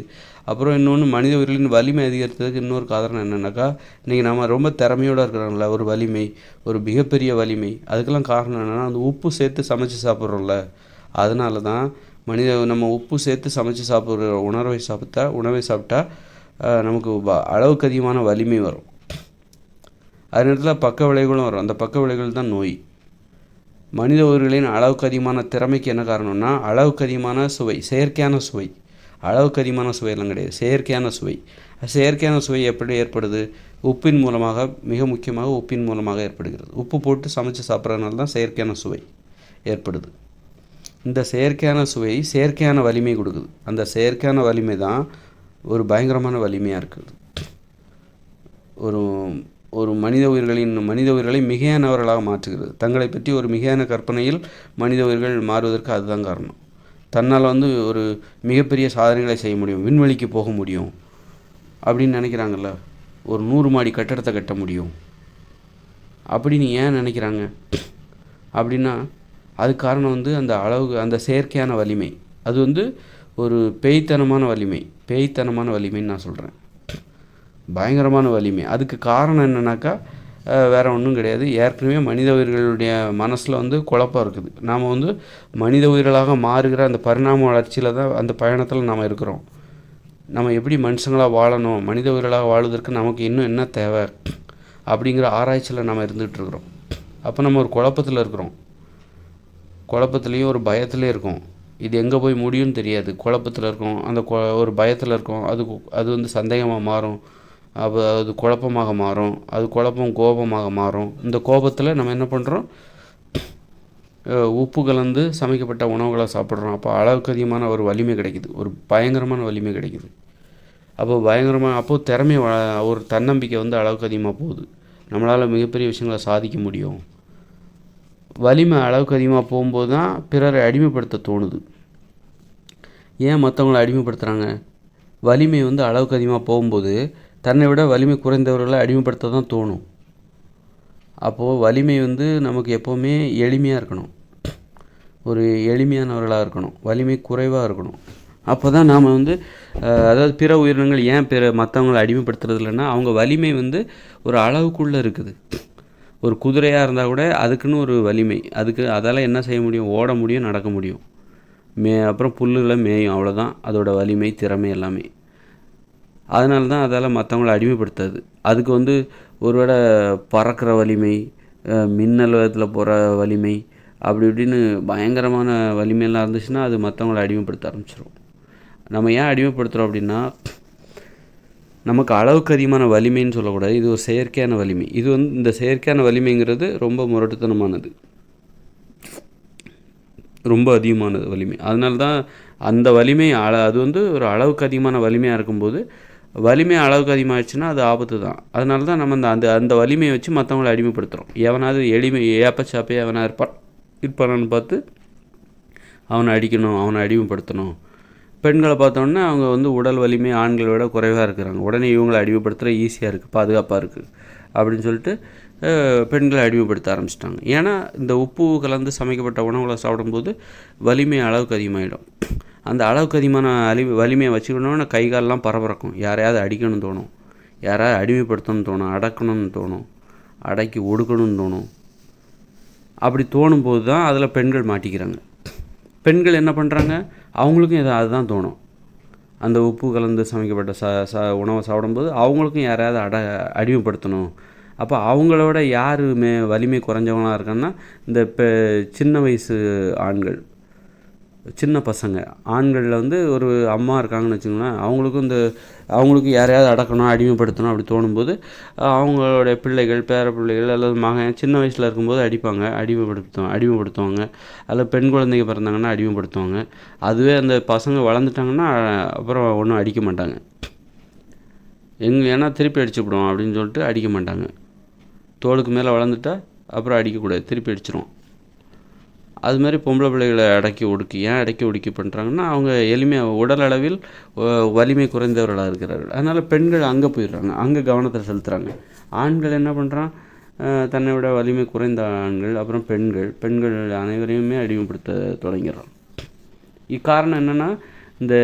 அப்புறம் இன்னொன்று, மனித உயிர்களின் வலிமை அதிகரித்ததுக்கு இன்னொரு காரணம் என்னென்னாக்கா, இன்றைக்கி நம்ம ரொம்ப திறமையோடு இருக்கிறோம்ல, ஒரு வலிமை, ஒரு மிகப்பெரிய வலிமை. அதுக்கெல்லாம் காரணம் என்னென்னா, அந்த உப்பு சேர்த்து சமைச்சு சாப்பிட்றோம்ல, அதனால தான் நம்ம உப்பு சேர்த்து சமைச்சு சாப்பிட்ற உணவை சாப்பிட்டா நமக்கு அளவுக்கு அதிகமான வலிமை வரும். அதே நேரத்தில் பக்க விளைவுகளும் வரும். அந்த பக்க விளைவுகள் தான் நோய். மனித உயிர்களின் அளவுக்கு அதிகமான திறமைக்கு என்ன காரணம்னா, அளவுக்கு அதிகமான சுவை, செயற்கையான சுவை. அளவுக்கு அதிகமான சுவையெல்லாம் கிடையாது, செயற்கையான சுவை. செயற்கையான சுவை எப்படி ஏற்படுது? உப்பின் மூலமாக, மிக முக்கியமாக உப்பின் மூலமாக ஏற்படுகிறது. உப்பு போட்டு சமைச்சு சாப்பிட்றதுனால தான் செயற்கையான சுவை ஏற்படுது. இந்த செயற்கையான சுவை செயற்கையான வலிமை கொடுக்குது. அந்த செயற்கையான வலிமை தான் ஒரு பயங்கரமான வலிமையாக இருக்குது. ஒரு ஒரு மனித உயிர்களை மிகையானவர்களாக மாற்றுகிறது. தங்களை பற்றி ஒரு மிகையான கற்பனையில் மனித உயிர்கள் மாறுவதற்கு அதுதான் காரணம். தன்னால் வந்து ஒரு மிகப்பெரிய சாதனைகளை செய்ய முடியும், விண்வெளிக்கு போக முடியும் அப்படின்னு நினைக்கிறாங்கல்ல, ஒரு 100 மாடி கட்டடத்தை கட்ட முடியும் அப்படின்னு ஏன் நினைக்கிறாங்க அப்படின்னா, அதுக்கு காரணம் வந்து அந்த செயற்கையான வலிமை. அது வந்து ஒரு பேய்த்தனமான வலிமைன்னு நான் சொல்கிறேன். பயங்கரமான வலிமை. அதுக்கு காரணம் என்னன்னாக்கா வேறு ஒன்றும் கிடையாது. ஏற்கனவே மனித உயிர்களுடைய மனசில் வந்து குழப்பம் இருக்குது. நாம் வந்து மனித உயிர்களாக மாறுகிற அந்த பரிணாம வளர்ச்சியில் தான், அந்த பயணத்தில் நாம் இருக்கிறோம். நம்ம எப்படி மனுஷங்களாக வாழணும், மனித உயிர்களாக வாழ்வதற்கு நமக்கு இன்னும் என்ன தேவை அப்படிங்கிற ஆராய்ச்சியில் நம்ம இருந்துகிட்ருக்குறோம். அப்போ நம்ம ஒரு குழப்பத்தில் இருக்கிறோம். குழப்பத்துலேயும் ஒரு பயத்துலேயும் இருக்கோம். இது எங்கே போய் முடியும்னு தெரியாது. குழப்பத்தில் இருக்கோம், அந்த ஒரு பயத்தில் இருக்கோம். அது வந்து சந்தேகமாக மாறும், அப்போ அது குழப்பமாக மாறும், அது குழப்பம் கோபமாக மாறும். இந்த கோபத்தில் நம்ம என்ன பண்ணுறோம், உப்பு கலந்து சமைக்கப்பட்ட உணவுகளை சாப்பிட்றோம். அப்போ அளவுக்கு அதிகமான ஒரு வலிமை கிடைக்குது, ஒரு பயங்கரமான வலிமை கிடைக்குது. அப்போது திறமை, ஒரு தன்னம்பிக்கை வந்து அளவுக்கு அதிகமாக போகுது. நம்மளால் மிகப்பெரிய விஷயங்களை சாதிக்க முடியும். வலிமை அளவுக்கு அதிகமாக போகும்போது தான் பிறரை அடிமைப்படுத்த தோணுது. ஏன் மற்றவங்களை அடிமைப்படுத்துகிறாங்க? வலிமை வந்து அளவுக்கு அதிகமாக போகும்போது தன்னை விட வலிமை குறைந்தவர்களை அடிமைப்படுத்த தான் தோணும். அப்போது வலிமை வந்து நமக்கு எப்போவுமே எளிமையாக இருக்கணும், ஒரு எளிமையானவர்களாக இருக்கணும், வலிமை குறைவாக இருக்கணும். அப்போ தான் நாம் வந்து அதாவது பிற உயிரினங்கள் ஏன் மற்றவங்களை அடிமைப்படுத்துறது இல்லைன்னா, அவங்க வலிமை வந்து ஒரு அளவுக்குள்ளே இருக்குது. ஒரு குதிரையாக இருந்தால் கூட அதுக்குன்னு ஒரு வலிமை, அதால் என்ன செய்ய முடியும், ஓட முடியும், நடக்க முடியும், அப்புறம் புல்லுகளை மேயும், அவ்வளோதான் அதோட வலிமை, திறமை எல்லாமே. அதனால தான் அதால் மற்றவங்கள அடிமைப்படுத்தாது. அதுக்கு வந்து ஒருவேளை பறக்கிற வலிமை, மின்னல் வேகத்தில் போகிற வலிமை, அப்படி இப்படின்னு பயங்கரமான வலிமையெல்லாம் இருந்துச்சுன்னா அது மற்றவங்கள அடிமைப்படுத்த ஆரம்பிச்சிடும். நம்ம ஏன் அடிமைப்படுத்துகிறோம் அப்படின்னா, நமக்கு அளவுக்கு அதிகமான வலிமைன்னு சொல்லக்கூடாது, இது ஒரு செயற்கையான வலிமை. இது வந்து இந்த செயற்கையான வலிமைங்கிறது ரொம்ப முரட்டுத்தனமானது, ரொம்ப அதிகமானது வலிமை. அதனால தான் அந்த வலிமை அது வந்து ஒரு அளவுக்கு அதிகமான வலிமையாக இருக்கும்போது, வலிமை அளவுக்கு அதிகமாகிடுச்சுன்னா அது ஆபத்து தான். அதனால தான் நம்ம அந்த வலிமையை வச்சு மற்றவங்களை அடிமைப்படுத்துகிறோம். எவனாவது ஏப்பச்சாப்பே எவனா இருப்பானான்னு பார்த்து அவனை அடிக்கணும், அவனை அடிமைப்படுத்தணும். பெண்களை பார்த்தோன்னா அவங்க வந்து உடல் வலிமை ஆண்களை விட குறைவாக இருக்கிறாங்க, உடனே இவங்களை அடிமைப்படுத்துகிற ஈஸியாக இருக்குது, பாதுகாப்பாக இருக்குது அப்படின்னு சொல்லிட்டு பெண்களை அடிமைப்படுத்த ஆரம்பிச்சிட்டாங்க. ஏன்னா இந்த உப்பு கலந்து சமைக்கப்பட்ட உணவுகளை சாப்பிடும்போது வலிமை அளவுக்கு அதிகமாகிடும். அந்த அளவுக்கு அதிகமான வலிமையை வச்சுக்கணுன்னா கை காலெலாம் பரபரக்கும், யாரையாவது அடிக்கணும்னு தோணும், யாராவது அடிமைப்படுத்தணும்னு தோணும், அடக்கணும்னு தோணும், அடக்கி ஒடுக்கணும்னு தோணும். அப்படி தோணும்போது தான் அதில் பெண்கள் மாட்டிக்கிறாங்க. பெண்கள் என்ன பண்ணுறாங்க, அவங்களுக்கும் அதுதான் தோணும். அந்த உப்பு கலந்து சமைக்கப்பட்ட உணவை சாப்பிடும்போது அவங்களுக்கும் யாரையாவது அடிமைப்படுத்தணும். அப்போ அவங்களோட யார் வலிமை குறைஞ்சவங்களாக இருக்காங்கன்னா, இந்த சின்ன வயசு ஆண்கள், சின்ன பசங்க, ஆண்களில் வந்து ஒரு அம்மா இருக்காங்கன்னு வச்சுங்களேன், அவங்களுக்கும் யாரையாவது அடக்கணும், அடிமைப்படுத்தணும் அப்படி தோணும்போது அவங்களுடைய பிள்ளைகள், பேர பிள்ளைகள் அல்லது மகன் சின்ன வயசில் இருக்கும்போது அடிமைப்படுத்துவாங்க. அதில் பெண் குழந்தைங்க பிறந்தாங்கன்னா அடிமைப்படுத்துவாங்க. அதுவே அந்த பசங்க வளர்ந்துட்டாங்கன்னா அப்புறம் ஒன்றும் அடிக்க மாட்டாங்க. ஏன்னா திருப்பி அடிச்சுவிடுவோம் அப்படின்னு சொல்லிட்டு அடிக்க மாட்டாங்க. தோளுக்கு மேலே வளர்ந்துட்டா அப்புறம் அடிக்கக்கூடாது, திருப்பி அடிச்சிடும். அது மாதிரி பொம்பளை பிள்ளைகளை அடக்கி ஒடுக்கி பண்ணுறாங்கன்னா, அவங்க எளிமையாக உடல் அளவில் வலிமை குறைந்தவர்களாக இருக்கிறார்கள். அதனால் பெண்கள் அங்கே போயிடுறாங்க, அங்கே கவனத்தை செலுத்துகிறாங்க. ஆண்கள் என்ன பண்ணுறான், தன்னை விட வலிமை குறைந்த ஆண்கள், அப்புறம் பெண்கள் அனைவரையுமே அடிமைப்படுத்த தொடங்கிறான். இக்காரணம் என்னென்னா, இந்த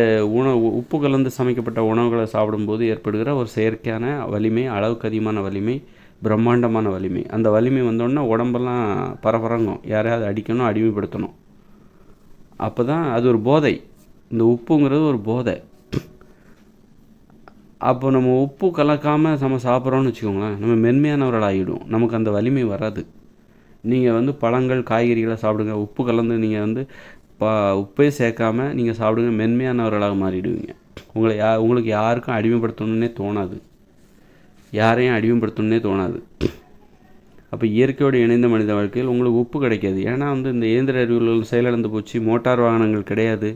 உப்பு கலந்து சமைக்கப்பட்ட உணவுகளை சாப்பிடும்போது ஏற்படுகிற ஒரு செயற்கையான வலிமை, அளவுக்கு அதிகமான வலிமை, பிரம்மாண்டமான வலிமை. அந்த வலிமை வந்தோடனே உடம்பெல்லாம் பரபரங்கும், யாரையாவது அடிக்கணும், அடிமைப்படுத்தணும். அப்போ தான் அது ஒரு போதை. இந்த உப்புங்கிறது ஒரு போதை. அப்போ நம்ம உப்பு கலக்காமல் நம்ம சாப்பிட்றோன்னு வச்சுக்கோங்களேன், நம்ம மென்மையானவர்கள் ஆகிடும், நமக்கு அந்த வலிமை வராது. நீங்கள் வந்து பழங்கள், காய்கறிகளை சாப்பிடுங்க, உப்பு கலந்து நீங்கள் வந்து உப்பே சேர்க்காமல் நீங்கள் சாப்பிடுங்க, மென்மையானவர்களாக மாறிடுவீங்க. உங்களுக்கு யாருக்கும் அடிமைப்படுத்தணுன்னே தோணாது, யாரையும் அடிமைப்படுத்தணுன்னே தோணாது. அப்போ இயற்கையோடு இணைந்த மனித வாழ்க்கையில் உங்களுக்கு உப்பு கிடைக்காது. ஏன்னா வந்து இந்த இயந்திர அறிவுகள் செயலிழந்து போச்சு, மோட்டார் வாகனங்கள் கிடையாது,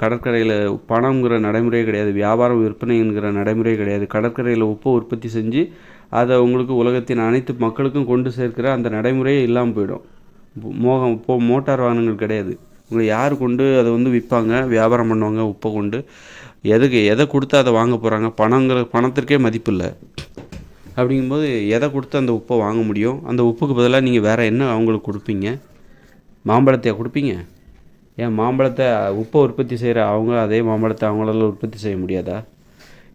கடற்கரையில் பணங்கிற நடைமுறையே கிடையாது, வியாபாரம் விற்பனைங்கிற நடைமுறையே கிடையாது. கடற்கரையில் உப்பை உற்பத்தி செஞ்சு அதை உங்களுக்கு உலகத்தின் அனைத்து மக்களுக்கும் கொண்டு சேர்க்கிற அந்த நடைமுறையே இல்லாமல் போயிடும். மோட்டார் வாகனங்கள் கிடையாது. உங்களை யார் கொண்டு அதை விற்பாங்க, வியாபாரம் பண்ணுவாங்க உப்பை கொண்டு? எதை கொடுத்து அதை வாங்க போகிறாங்க? பணத்திற்கே மதிப்பு இல்லை. அப்படிங்கும்போது எதை கொடுத்து அந்த உப்பை வாங்க முடியும்? அந்த உப்புக்கு பதிலாக நீங்கள் வேறு என்ன அவங்களுக்கு கொடுப்பீங்க? மாம்பழத்தையா கொடுப்பீங்க? ஏன் மாம்பழத்தை உப்பை உற்பத்தி செய்கிற அவங்க அதே மாம்பழத்தை அவங்களால உற்பத்தி செய்ய முடியாதா?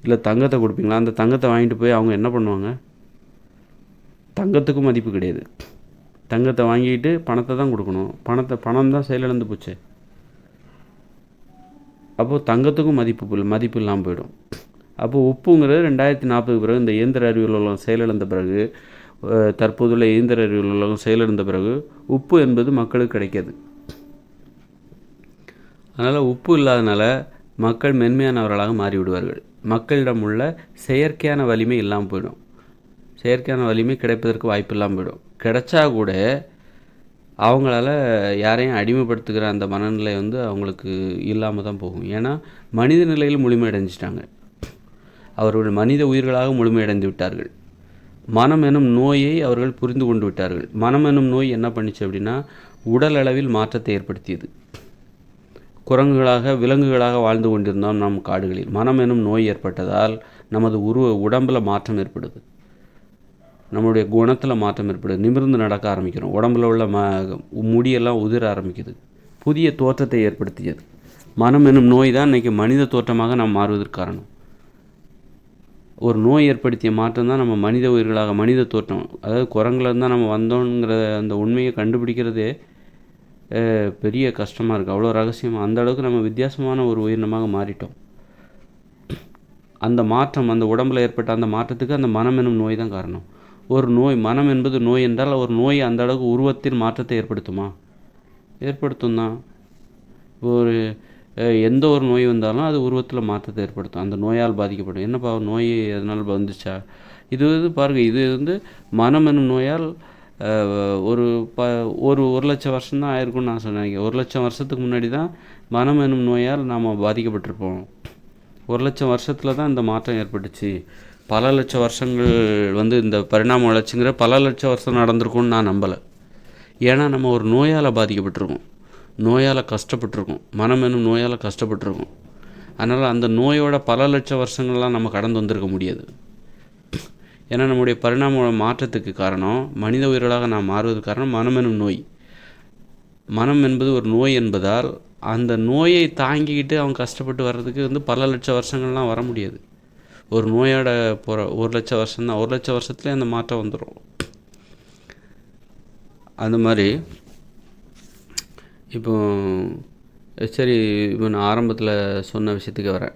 இல்லை தங்கத்தை கொடுப்பீங்களா? அந்த தங்கத்தை வாங்கிட்டு போய் அவங்க என்ன பண்ணுவாங்க? தங்கத்துக்கும் மதிப்பு கிடையாது. தங்கத்தை வாங்கிட்டு பணத்தை தான் கொடுக்கணும். பணம் தான் செயலிழந்து போச்சு. அப்போது தங்கத்துக்கும் மதிப்பு இல்லாமல் போயிடும். அப்போது உப்புங்கிறது 2040 பிறகு இந்த இயந்திர அறிவியல் உலகம் செயலிழந்த பிறகு, தற்போதுள்ள இயந்திர அறிவியல் உலகம் செயலிழந்த பிறகு உப்பு என்பது மக்களுக்கு கிடைக்காது. அதனால் உப்பு இல்லாதனால மக்கள் மென்மையானவர்களாக மாறிவிடுவார்கள். மக்களிடம் உள்ள செயற்கையான வலிமை இல்லாமல் போயிடும். செயற்கையான வலிமை கிடைப்பதற்கு வாய்ப்பு இல்லாமல் போயிடும். கிடைச்சா கூட அவங்களால யாரையும் அடிமைப்படுத்துகிற அந்த மனநிலை அவங்களுக்கு இல்லாமல் தான் போகும். ஏன்னா மனித நிலையில் முழுமையடைஞ்சிட்டாங்க. அவர்கள் மனித உயிர்களாக முழுமையடைந்து விட்டார்கள். மனம் எனும் நோயை அவர்கள் புரிந்து கொண்டு விட்டார்கள். மனம் எனும் நோய் என்ன பண்ணிச்சு அப்படின்னா, உடல் அளவில் மாற்றத்தை ஏற்படுத்தியது. குரங்குகளாக விலங்குகளாக வாழ்ந்து கொண்டிருந்தோம் நம் காடுகளில். மனம் எனும் நோய் ஏற்பட்டதால் நமது உடம்பில் மாற்றம் ஏற்படுது. நம்மளுடைய குணத்தில் மாற்றம் ஏற்படுது. நிமிர்ந்து நடக்க ஆரம்பிக்கிறோம். உடம்பில் உள்ள முடியெல்லாம் உதிர ஆரம்பிக்குது. புதிய தோற்றத்தை ஏற்படுத்தியது. மனம் எனும் நோய் தான் இன்றைக்கி மனித தோற்றமாக நாம் மாறுவதற்கு காரணம். ஒரு நோய் ஏற்படுத்திய மாற்றம் தான் நம்ம மனித உயிர்களாக, மனித தோற்றம். அதாவது குரங்குலேருந்து தான் நம்ம வந்தோங்கிற அந்த உண்மையை கண்டுபிடிக்கிறதே பெரிய கஷ்டமாக இருக்குது. அவ்வளோ ரகசியமாக, அந்த அளவுக்கு நம்ம வித்தியாசமான ஒரு உயிரினமாக மாறிட்டோம். அந்த மாற்றம், அந்த உடம்பில் ஏற்பட்ட அந்த மாற்றத்துக்கு அந்த மனம் எனும் நோய் தான் காரணம். ஒரு நோய், மனம் என்பது நோய் என்றால் ஒரு நோய் அந்த அளவுக்கு உருவத்தில் மாற்றத்தை ஏற்படுத்துமா? ஏற்படுத்தும் தான். ஒரு எந்த ஒரு நோய் வந்தாலும் அது உருவத்தில் மாற்றத்தை ஏற்படுத்தும். அந்த நோயால் பாதிக்கப்படும். என்னப்பா நோய் எதனால் வந்துச்சா? இது பாருங்கள், இது மனம் எனும் நோயால் ஒரு 1,00,000 வருஷம்தான் ஆயிருக்கும்னு நான் சொன்னேன். 1,00,000 வருஷத்துக்கு முன்னாடி தான் மனம் எனும் நோயால் நாம் பாதிக்கப்பட்டிருப்போம். 1,00,000 வருஷத்தில் தான் இந்த மாற்றம் ஏற்பட்டுச்சு. பல லட்சம் வருஷங்கள் இந்த பரிணாம வளர்ச்சிங்கிற பல லட்சம் வருஷம் நடந்திருக்கும்னு நான் நம்பலை. ஏன்னா நம்ம ஒரு நோயால் பாதிக்கப்பட்டிருக்கோம், நோயால் கஷ்டப்பட்டிருக்கோம், மனம் எனும் நோயால் கஷ்டப்பட்டிருக்கோம். அதனால் அந்த நோயோட பல லட்சம் வருஷங்கள்லாம் நம்ம கடந்து வந்திருக்க முடியாது. ஏன்னா நம்முடைய பரிணாம மாற்றத்துக்கு காரணம், மனித உயிர்களாக நாம் மாறுவதற்கு காரணம் மனம் எனும் நோய். மனம் என்பது ஒரு நோய் என்பதால் அந்த நோயை தாங்கிக்கிட்டு அவன் கஷ்டப்பட்டு வர்றதுக்கு பல லட்சம் வருஷங்கள்லாம் வர முடியாது. ஒரு நோயோட போகிற 1,00,000 வருஷம்தான். 1,00,000 வருஷத்துலேயே அந்த மாற்றம் வந்துடும். அந்த மாதிரி சரி, நான் ஆரம்பத்தில் சொன்ன விஷயத்துக்கு வரேன்.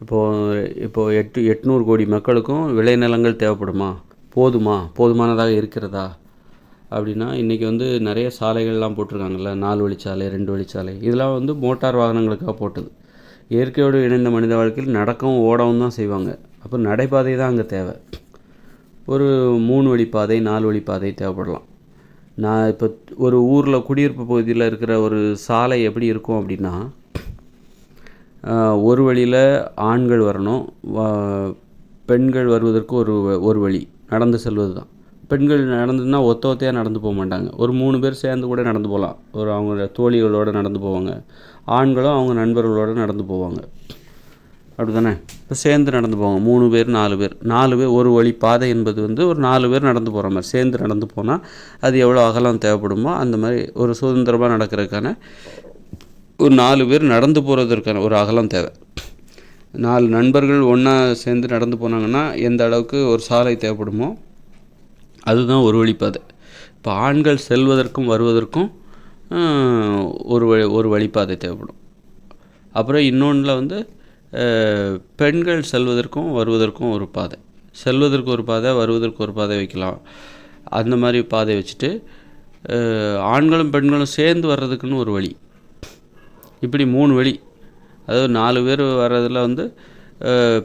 இப்போது 800 கோடி மக்களுக்கும் விளைநிலங்கள் தேவைப்படுமா? போதுமானதாக இருக்கிறதா அப்படின்னா, இன்றைக்கி நிறைய சாலைகள்லாம் போட்டிருக்காங்கல்ல, 4 வழிச்சாலை, 2 வழிச்சாலை. இதெல்லாம் மோட்டார் வாகனங்களுக்காக போட்டது. இயற்கையோடு இணைந்த மனித வாழ்க்கையில் நடக்கவும் ஓடவும் தான் செய்வாங்க. அப்போ நடைபாதை தான் அங்கே தேவை. ஒரு 3 வழிப்பாதை, 4 வழிப்பாதை தேவைப்படலாம். நான் இப்போ ஒரு ஊரில் குடியிருப்பு பகுதியில் இருக்கிற ஒரு சாலை எப்படி இருக்கும் அப்படின்னா, ஒரு வழியில் ஆண்கள் வரணும், பெண்கள் வருவதற்கு ஒரு வழி நடந்து செல்வது தான். பெண்கள் நடந்துன்னா ஒத்தையாக நடந்து போக மாட்டாங்க. ஒரு 3 பேர் சேர்ந்து கூட நடந்து போகலாம். அவங்க தோழிகளோடு நடந்து போவாங்க. ஆண்களும் அவங்க நண்பர்களோடு நடந்து போவாங்க. அப்படி தானே? இப்போ சேர்ந்து நடந்து போவாங்க. 3 பேர் 4 பேர் ஒரு வழி பாதை என்பது ஒரு 4 பேர் நடந்து போகிற மாதிரி சேர்ந்து நடந்து போனால் அது எவ்வளோ அகலம் தேவைப்படுமோ அந்த மாதிரி ஒரு சுதந்திரமாக நடக்கிறதுக்கான ஒரு 4 பேர் நடந்து போகிறதுக்கான ஒரு அகலம் தேவை. 4 நண்பர்கள் ஒன்றா சேர்ந்து நடந்து போனாங்கன்னா எந்த அளவுக்கு ஒரு சாலை தேவைப்படுமோ அதுதான் ஒரு வழிப்பாதை. இப்போ ஆண்கள் செல்வதற்கும் வருவதற்கும் ஒரு வழிப்பாதை தேவைப்படும். அப்புறம் இன்னொன்றில் பெண்கள் செல்வதற்கும் வருவதற்கும் ஒரு பாதை, செல்வதற்கு ஒரு பாதை, வருவதற்கு ஒரு பாதை வைக்கலாம். அந்த மாதிரி பாதை வச்சுட்டு ஆண்களும் பெண்களும் சேர்ந்து வர்றதுக்குன்னு ஒரு வழி. இப்படி 3 வழி. அதாவது 4 பேர் வர்றதில்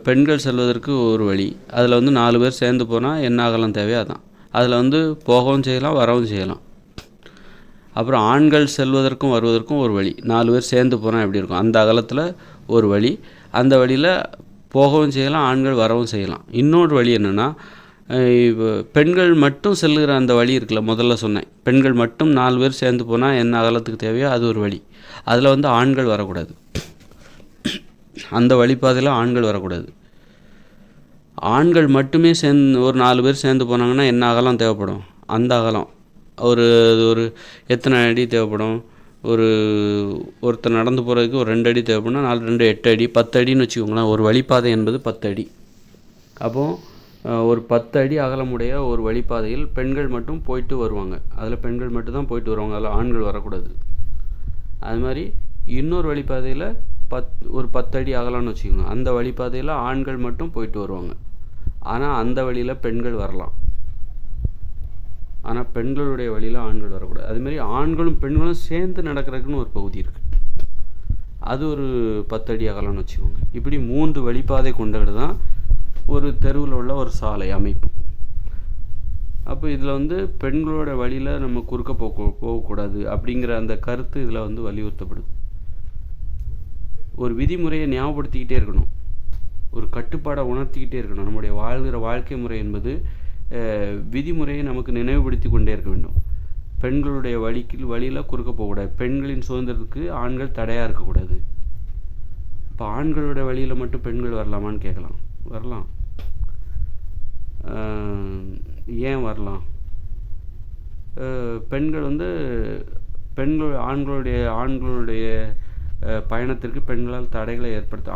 பெண்கள் செல்வதற்கு ஒரு வழி. அதில் 4 பேர் சேர்ந்து போனால் என்ன அகலம் தேவையோ அதான். அதில் போகவும் செய்யலாம், வரவும் செய்யலாம். அப்புறம் ஆண்கள் செல்வதற்கும் வருவதற்கும் ஒரு வழி, 4 பேர் சேர்ந்து போனால் எப்படி இருக்கும் அந்த அகலத்தில் ஒரு வழி, அந்த வழியில் போகவும் செய்யலாம், ஆண்கள் வரவும் செய்யலாம். இன்னொரு வழி என்னென்னா, இப்போ பெண்கள் மட்டும் செல்லுகிற அந்த வழி இருக்குல்ல, முதல்ல சொன்னேன், பெண்கள் மட்டும் 4 பேர் சேர்ந்து போனால் என்ன அகலத்துக்கு தேவையோ அது ஒரு வழி. அதில் வந்து ஆண்கள் வரக்கூடாது, அந்த வழிப்பாதையில் ஆண்கள் வரக்கூடாது. ஆண்கள் மட்டுமே சேர்ந்து ஒரு 4 பேர் சேர்ந்து போனாங்கன்னா என்ன அகலம் தேவைப்படும், அந்த அகலம் ஒரு ஒரு எத்தனை அடி தேவைப்படும், ஒருத்தர் நடந்து போகிறதுக்கு ஒரு 2 அடி தேவைப்படும்னா 4 2 8 அடி, 10 அடின்னு வச்சுக்கோங்களேன். ஒரு வழிப்பாதை என்பது 10 அடி. அப்போது ஒரு 10 அடி அகலமுடைய ஒரு வழிப்பாதையில் பெண்கள் மட்டும் போயிட்டு வருவாங்க. அதில் பெண்கள் மட்டும் தான் போயிட்டு வருவாங்க, அதில் ஆண்கள் வரக்கூடாது. அது மாதிரி இன்னொரு வழிப்பாதையில் ஒரு 10 அடி அகலம்னு வச்சுக்கோங்க, அந்த வழிப்பாதையில் ஆண்கள் மட்டும் போயிட்டு வருவாங்க. ஆனால் அந்த வழியில் பெண்கள் வரலாம், ஆனால் பெண்களுடைய வழியில் ஆண்கள் வரக்கூடாது. அதுமாரி ஆண்களும் பெண்களும் சேர்ந்து நடக்கிறதுக்குன்னு ஒரு பகுதி இருக்குது, அது ஒரு 10 அடி அகலம்னு வச்சுக்கோங்க. இப்படி 3 வழிப்பாதை கொண்டது தான் ஒரு தெருவில் உள்ள ஒரு சாலை அமைப்பு. அப்போ இதில் வந்து பெண்களோட வழியில் நம்ம குறுக்க போகக்கூடாது அப்படிங்கிற அந்த கருத்து இதில் வந்து வலியுறுத்தப்படுது. ஒரு விதிமுறையை ஞாபகப்படுத்திக்கிட்டே இருக்கணும், ஒரு கட்டுப்பாடை உணர்த்திக்கிட்டே இருக்கணும். நம்முடைய வாழ்கிற வாழ்க்கை முறை என்பது விதிமுறையை நமக்கு நினைவுபடுத்தி கொண்டே இருக்க வேண்டும். பெண்களுடைய வழியில் குறுக்க போகக்கூடாது, பெண்களின் சுதந்திரத்துக்கு ஆண்கள் தடையாக இருக்கக்கூடாது. இப்போ ஆண்களோட வழியில் மட்டும் பெண்கள் வரலாமான்னு கேட்கலாம். வரலாம். ஏன் வரலாம்? பெண்கள் வந்து ஆண்களுடைய பயணத்திற்கு பெண்களால் தடைகளை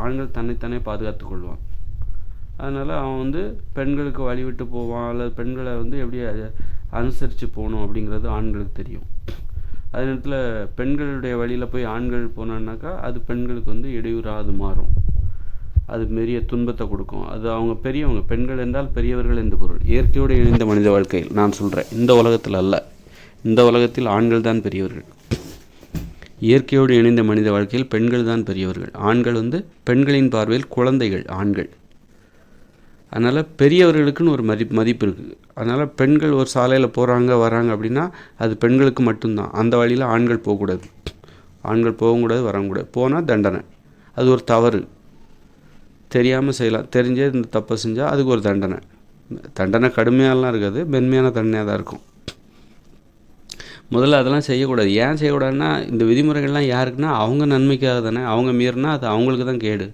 ஆண்கள் தன்னைத்தானே பாதுகாத்து கொள்வான். அதனால் அவன் வந்து பெண்களுக்கு வழிவிட்டு போவான், அல்லது பெண்களை வந்து எப்படி அனுசரித்து போகணும் அப்படிங்கிறது ஆண்களுக்கு தெரியும். அதே நேரத்தில் பெண்களுடைய வழியில் போய் ஆண்கள் போனான்னாக்கா அது பெண்களுக்கு வந்து இடையூறாக அது மாறும், அது பெரிய துன்பத்தை கொடுக்கும். அது அவங்க பெரியவங்க, பெண்கள் என்றால் பெரியவர்கள் என்று பொருள். இயற்கையோடு இணைந்த மனித வாழ்க்கையில் நான் சொல்கிறேன், இந்த உலகத்தில் அல்ல, இந்த உலகத்தில் ஆண்கள் தான் பெரியவர்கள். இயற்கையோடு இணைந்த மனித வாழ்க்கையில் பெண்கள் தான் பெரியவர்கள். ஆண்கள் வந்து பெண்களின் பார்வையில் குழந்தைகள் ஆண்கள். அதனால் பெரியவர்களுக்குன்னு ஒரு மதிப்பு இருக்குது. அதனால் பெண்கள் ஒரு சாலையில் போகிறாங்க வராங்க அப்படின்னா அது பெண்களுக்கு மட்டும்தான், அந்த வழியில் ஆண்கள் போகக்கூடாது. ஆண்கள் போகவும் கூடாது, வரவும் கூடாது. போனால் தண்டனை, அது ஒரு தவறு, தெரியாமல் செய்யலாம், தெரிஞ்சே இந்த தப்பை செஞ்சால் அதுக்கு ஒரு தண்டனை கடுமையாலாம் இருக்காது, மென்மையான தண்டனையாக தான் இருக்கும். முதல்ல அதெல்லாம் செய்யக்கூடாது. ஏன் செய்யக்கூடாதுன்னா, இந்த விதிமுறைகள்லாம் யாருக்குன்னா அவங்க நன்மைக்காக தானே. அவங்க மீறினா அது அவங்களுக்கு தான் கேடு.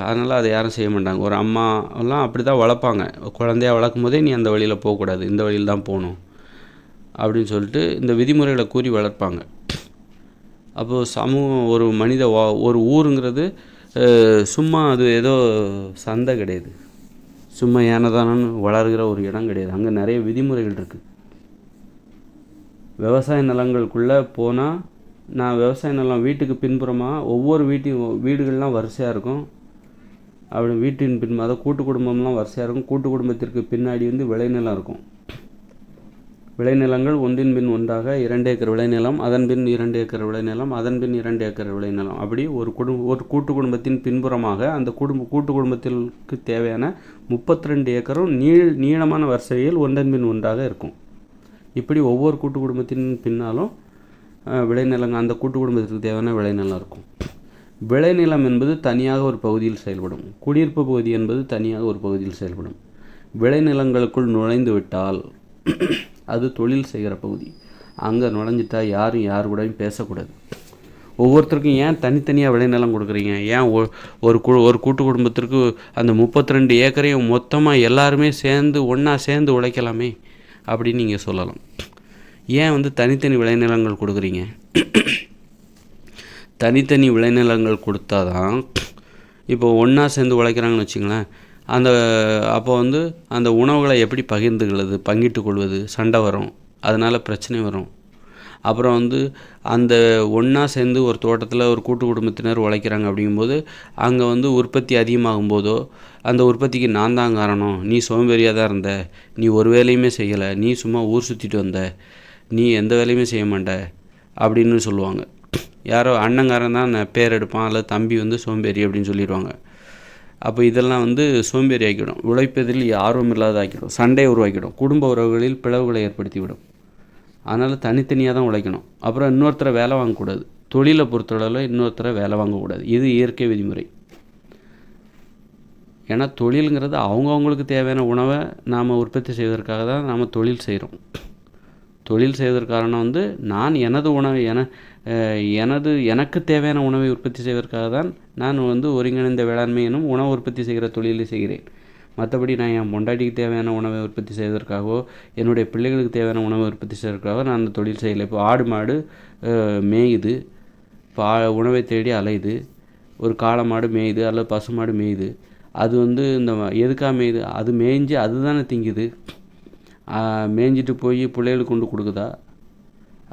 அதனால் அதை யாரும் செய்ய மாட்டாங்க. ஒரு அம்மாலாம் அப்படி தான் வளர்ப்பாங்க, குழந்தையாக வளர்க்கும் போதே நீ அந்த வழியில் போகக்கூடாது, இந்த வழியில் தான் போகணும் அப்படின்னு சொல்லிட்டு இந்த விதிமுறைகளை கூறி வளர்ப்பாங்க. அப்போது சமூகம், ஒரு ஊருங்கிறது சும்மா அது ஏதோ சந்தை கிடையாது, சும்மா ஏனதானு வளர்கிற ஒரு இடம் கிடையாது. அங்கே நிறைய விதிமுறைகள் இருக்குது. விவசாய நிலங்களுக்குள்ளே போனால், நான் விவசாய நிலம் வீட்டுக்கு பின்புறமாக ஒவ்வொரு வீடுகள்லாம் வரிசையாக இருக்கும். அப்படி வீட்டின் அதாவது கூட்டு குடும்பம்லாம் வரிசையாக இருக்கும். கூட்டு குடும்பத்திற்கு பின்னாடி வந்து விளைநிலம் இருக்கும். விளைநிலங்கள் ஒன்றின் பின் ஒன்றாக 2 ஏக்கர் விளைநிலம், அதன் பின் 2 ஏக்கர் விளைநிலம், அதன் பின் 2 ஏக்கர் விளைநிலம், அப்படி ஒரு கூட்டு குடும்பத்தின் பின்புறமாக அந்த கூட்டு குடும்பத்திற்கு தேவையான 32 ஏக்கரும் நீளமான வரிசையில் ஒன்றன் பின் ஒன்றாக இருக்கும். இப்படி ஒவ்வொரு கூட்டு குடும்பத்தின் பின்னாலும் விளைநிலங்கள், அந்த கூட்டு குடும்பத்திற்கு தேவையான விளைநிலம் இருக்கும். விளைநிலம் என்பது தனியாக ஒரு பகுதியில் செயல்படும், குடியிருப்பு பகுதி என்பது தனியாக ஒரு பகுதியில் செயல்படும். விளைநிலங்களுக்குள் நுழைந்து விட்டால் அது தொழில் செய்கிற பகுதி. அங்கே நுழைஞ்சிட்டா யாரும் யாரு கூடயும் பேசக்கூடாது. ஒவ்வொருத்தருக்கும் ஏன் தனித்தனியாக விளைநிலம் கொடுக்குறீங்க? ஏன் ஒரு கூட்டு குடும்பத்திற்கு அந்த 32 ஏக்கரையும் மொத்தமாக எல்லாருமே ஒன்றா சேர்ந்து உழைக்கலாமே அப்படின்னு நீங்கள் சொல்லலாம். ஏன் வந்து தனித்தனி விளைநிலங்கள் கொடுக்குறீங்க? தனித்தனி விளைநிலங்கள் கொடுத்தா தான் இப்போ ஒன்றா சேர்ந்து உழைக்கிறாங்கன்னு வச்சுங்களேன், அப்போ வந்து அந்த உணவுகளை எப்படி பங்கிட்டு கொள்வது, சண்டை வரும், அதனால் பிரச்சனை வரும். அப்புறம் வந்து அந்த ஒன்றா சேர்ந்து ஒரு தோட்டத்தில் ஒரு கூட்டு குடும்பத்தினர் உழைக்கிறாங்க அப்படிங்கும்போது அங்கே வந்து உற்பத்தி அதிகமாகும் போதோ அந்த உற்பத்திக்கு நான் தான் காரணம், நீ சோம்பேறியாக தான் இருந்த, நீ ஒரு வேலையுமே செய்யலை, நீ சும்மா ஊர் சுற்றிட்டு வந்த, நீ எந்த வேலையுமே செய்ய மாட்ட அப்படின்னு சொல்லுவாங்க. யாரோ அண்ணங்காரன் தான் பேர் எடுப்பான், அல்லது தம்பி வந்து சோம்பேறி அப்படின்னு சொல்லிடுவாங்க. அப்போ இதெல்லாம் வந்து சோம்பேறி ஆக்கிவிடும், உழைப்பதில் ஆர்வம் இல்லாத ஆக்கிவிடும், சண்டையை உருவாக்கிவிடும், குடும்ப உறவுகளில் பிளவுகளை ஏற்படுத்திவிடும். அதனால் தனித்தனியாக தான் உழைக்கணும். அப்புறம் இன்னொருத்தரை வேலை வாங்கக்கூடாது. தொழிலை பொறுத்தளவில் இன்னொருத்தரை வேலை வாங்கக்கூடாது. இது இயற்கை விதிமுறை. ஏன்னா தொழிலுங்கிறது அவங்கவுங்களுக்கு தேவையான உணவை நாம் உற்பத்தி செய்வதற்காக தான் நாம் தொழில் செய்கிறோம். தொழில் செய்வதற்கு காரணம் வந்து நான் எனது உணவை எனக்கு தேவையான உணவை உற்பத்தி செய்வதற்காக தான் நான் வந்து ஒருங்கிணைந்த வேளாண்மை எனும் உணவு உற்பத்தி செய்கிற தொழிலை செய்கிறேன். மற்றபடி நான் என் பொண்டாட்டிக்கு தேவையான உணவை உற்பத்தி செய்வதற்காகவோ என்னுடைய பிள்ளைகளுக்கு தேவையான உணவை உற்பத்தி செய்வதற்காக நான் அந்த தொழில் செய்யலை. இப்போ ஆடு மாடு மேயுது, இப்போ உணவை தேடி அலையுது. ஒரு காளை மாடு மேயுது அல்லது பசு மாடு மேயுது. அது வந்து இந்த எதுக்காக மேயுது? அது மேய்ஞ்சி அது தானே திங்குது. மேய்ஞ்சிட்டு போய் பிள்ளைகளுக்கு கொண்டு கொடுக்குதா?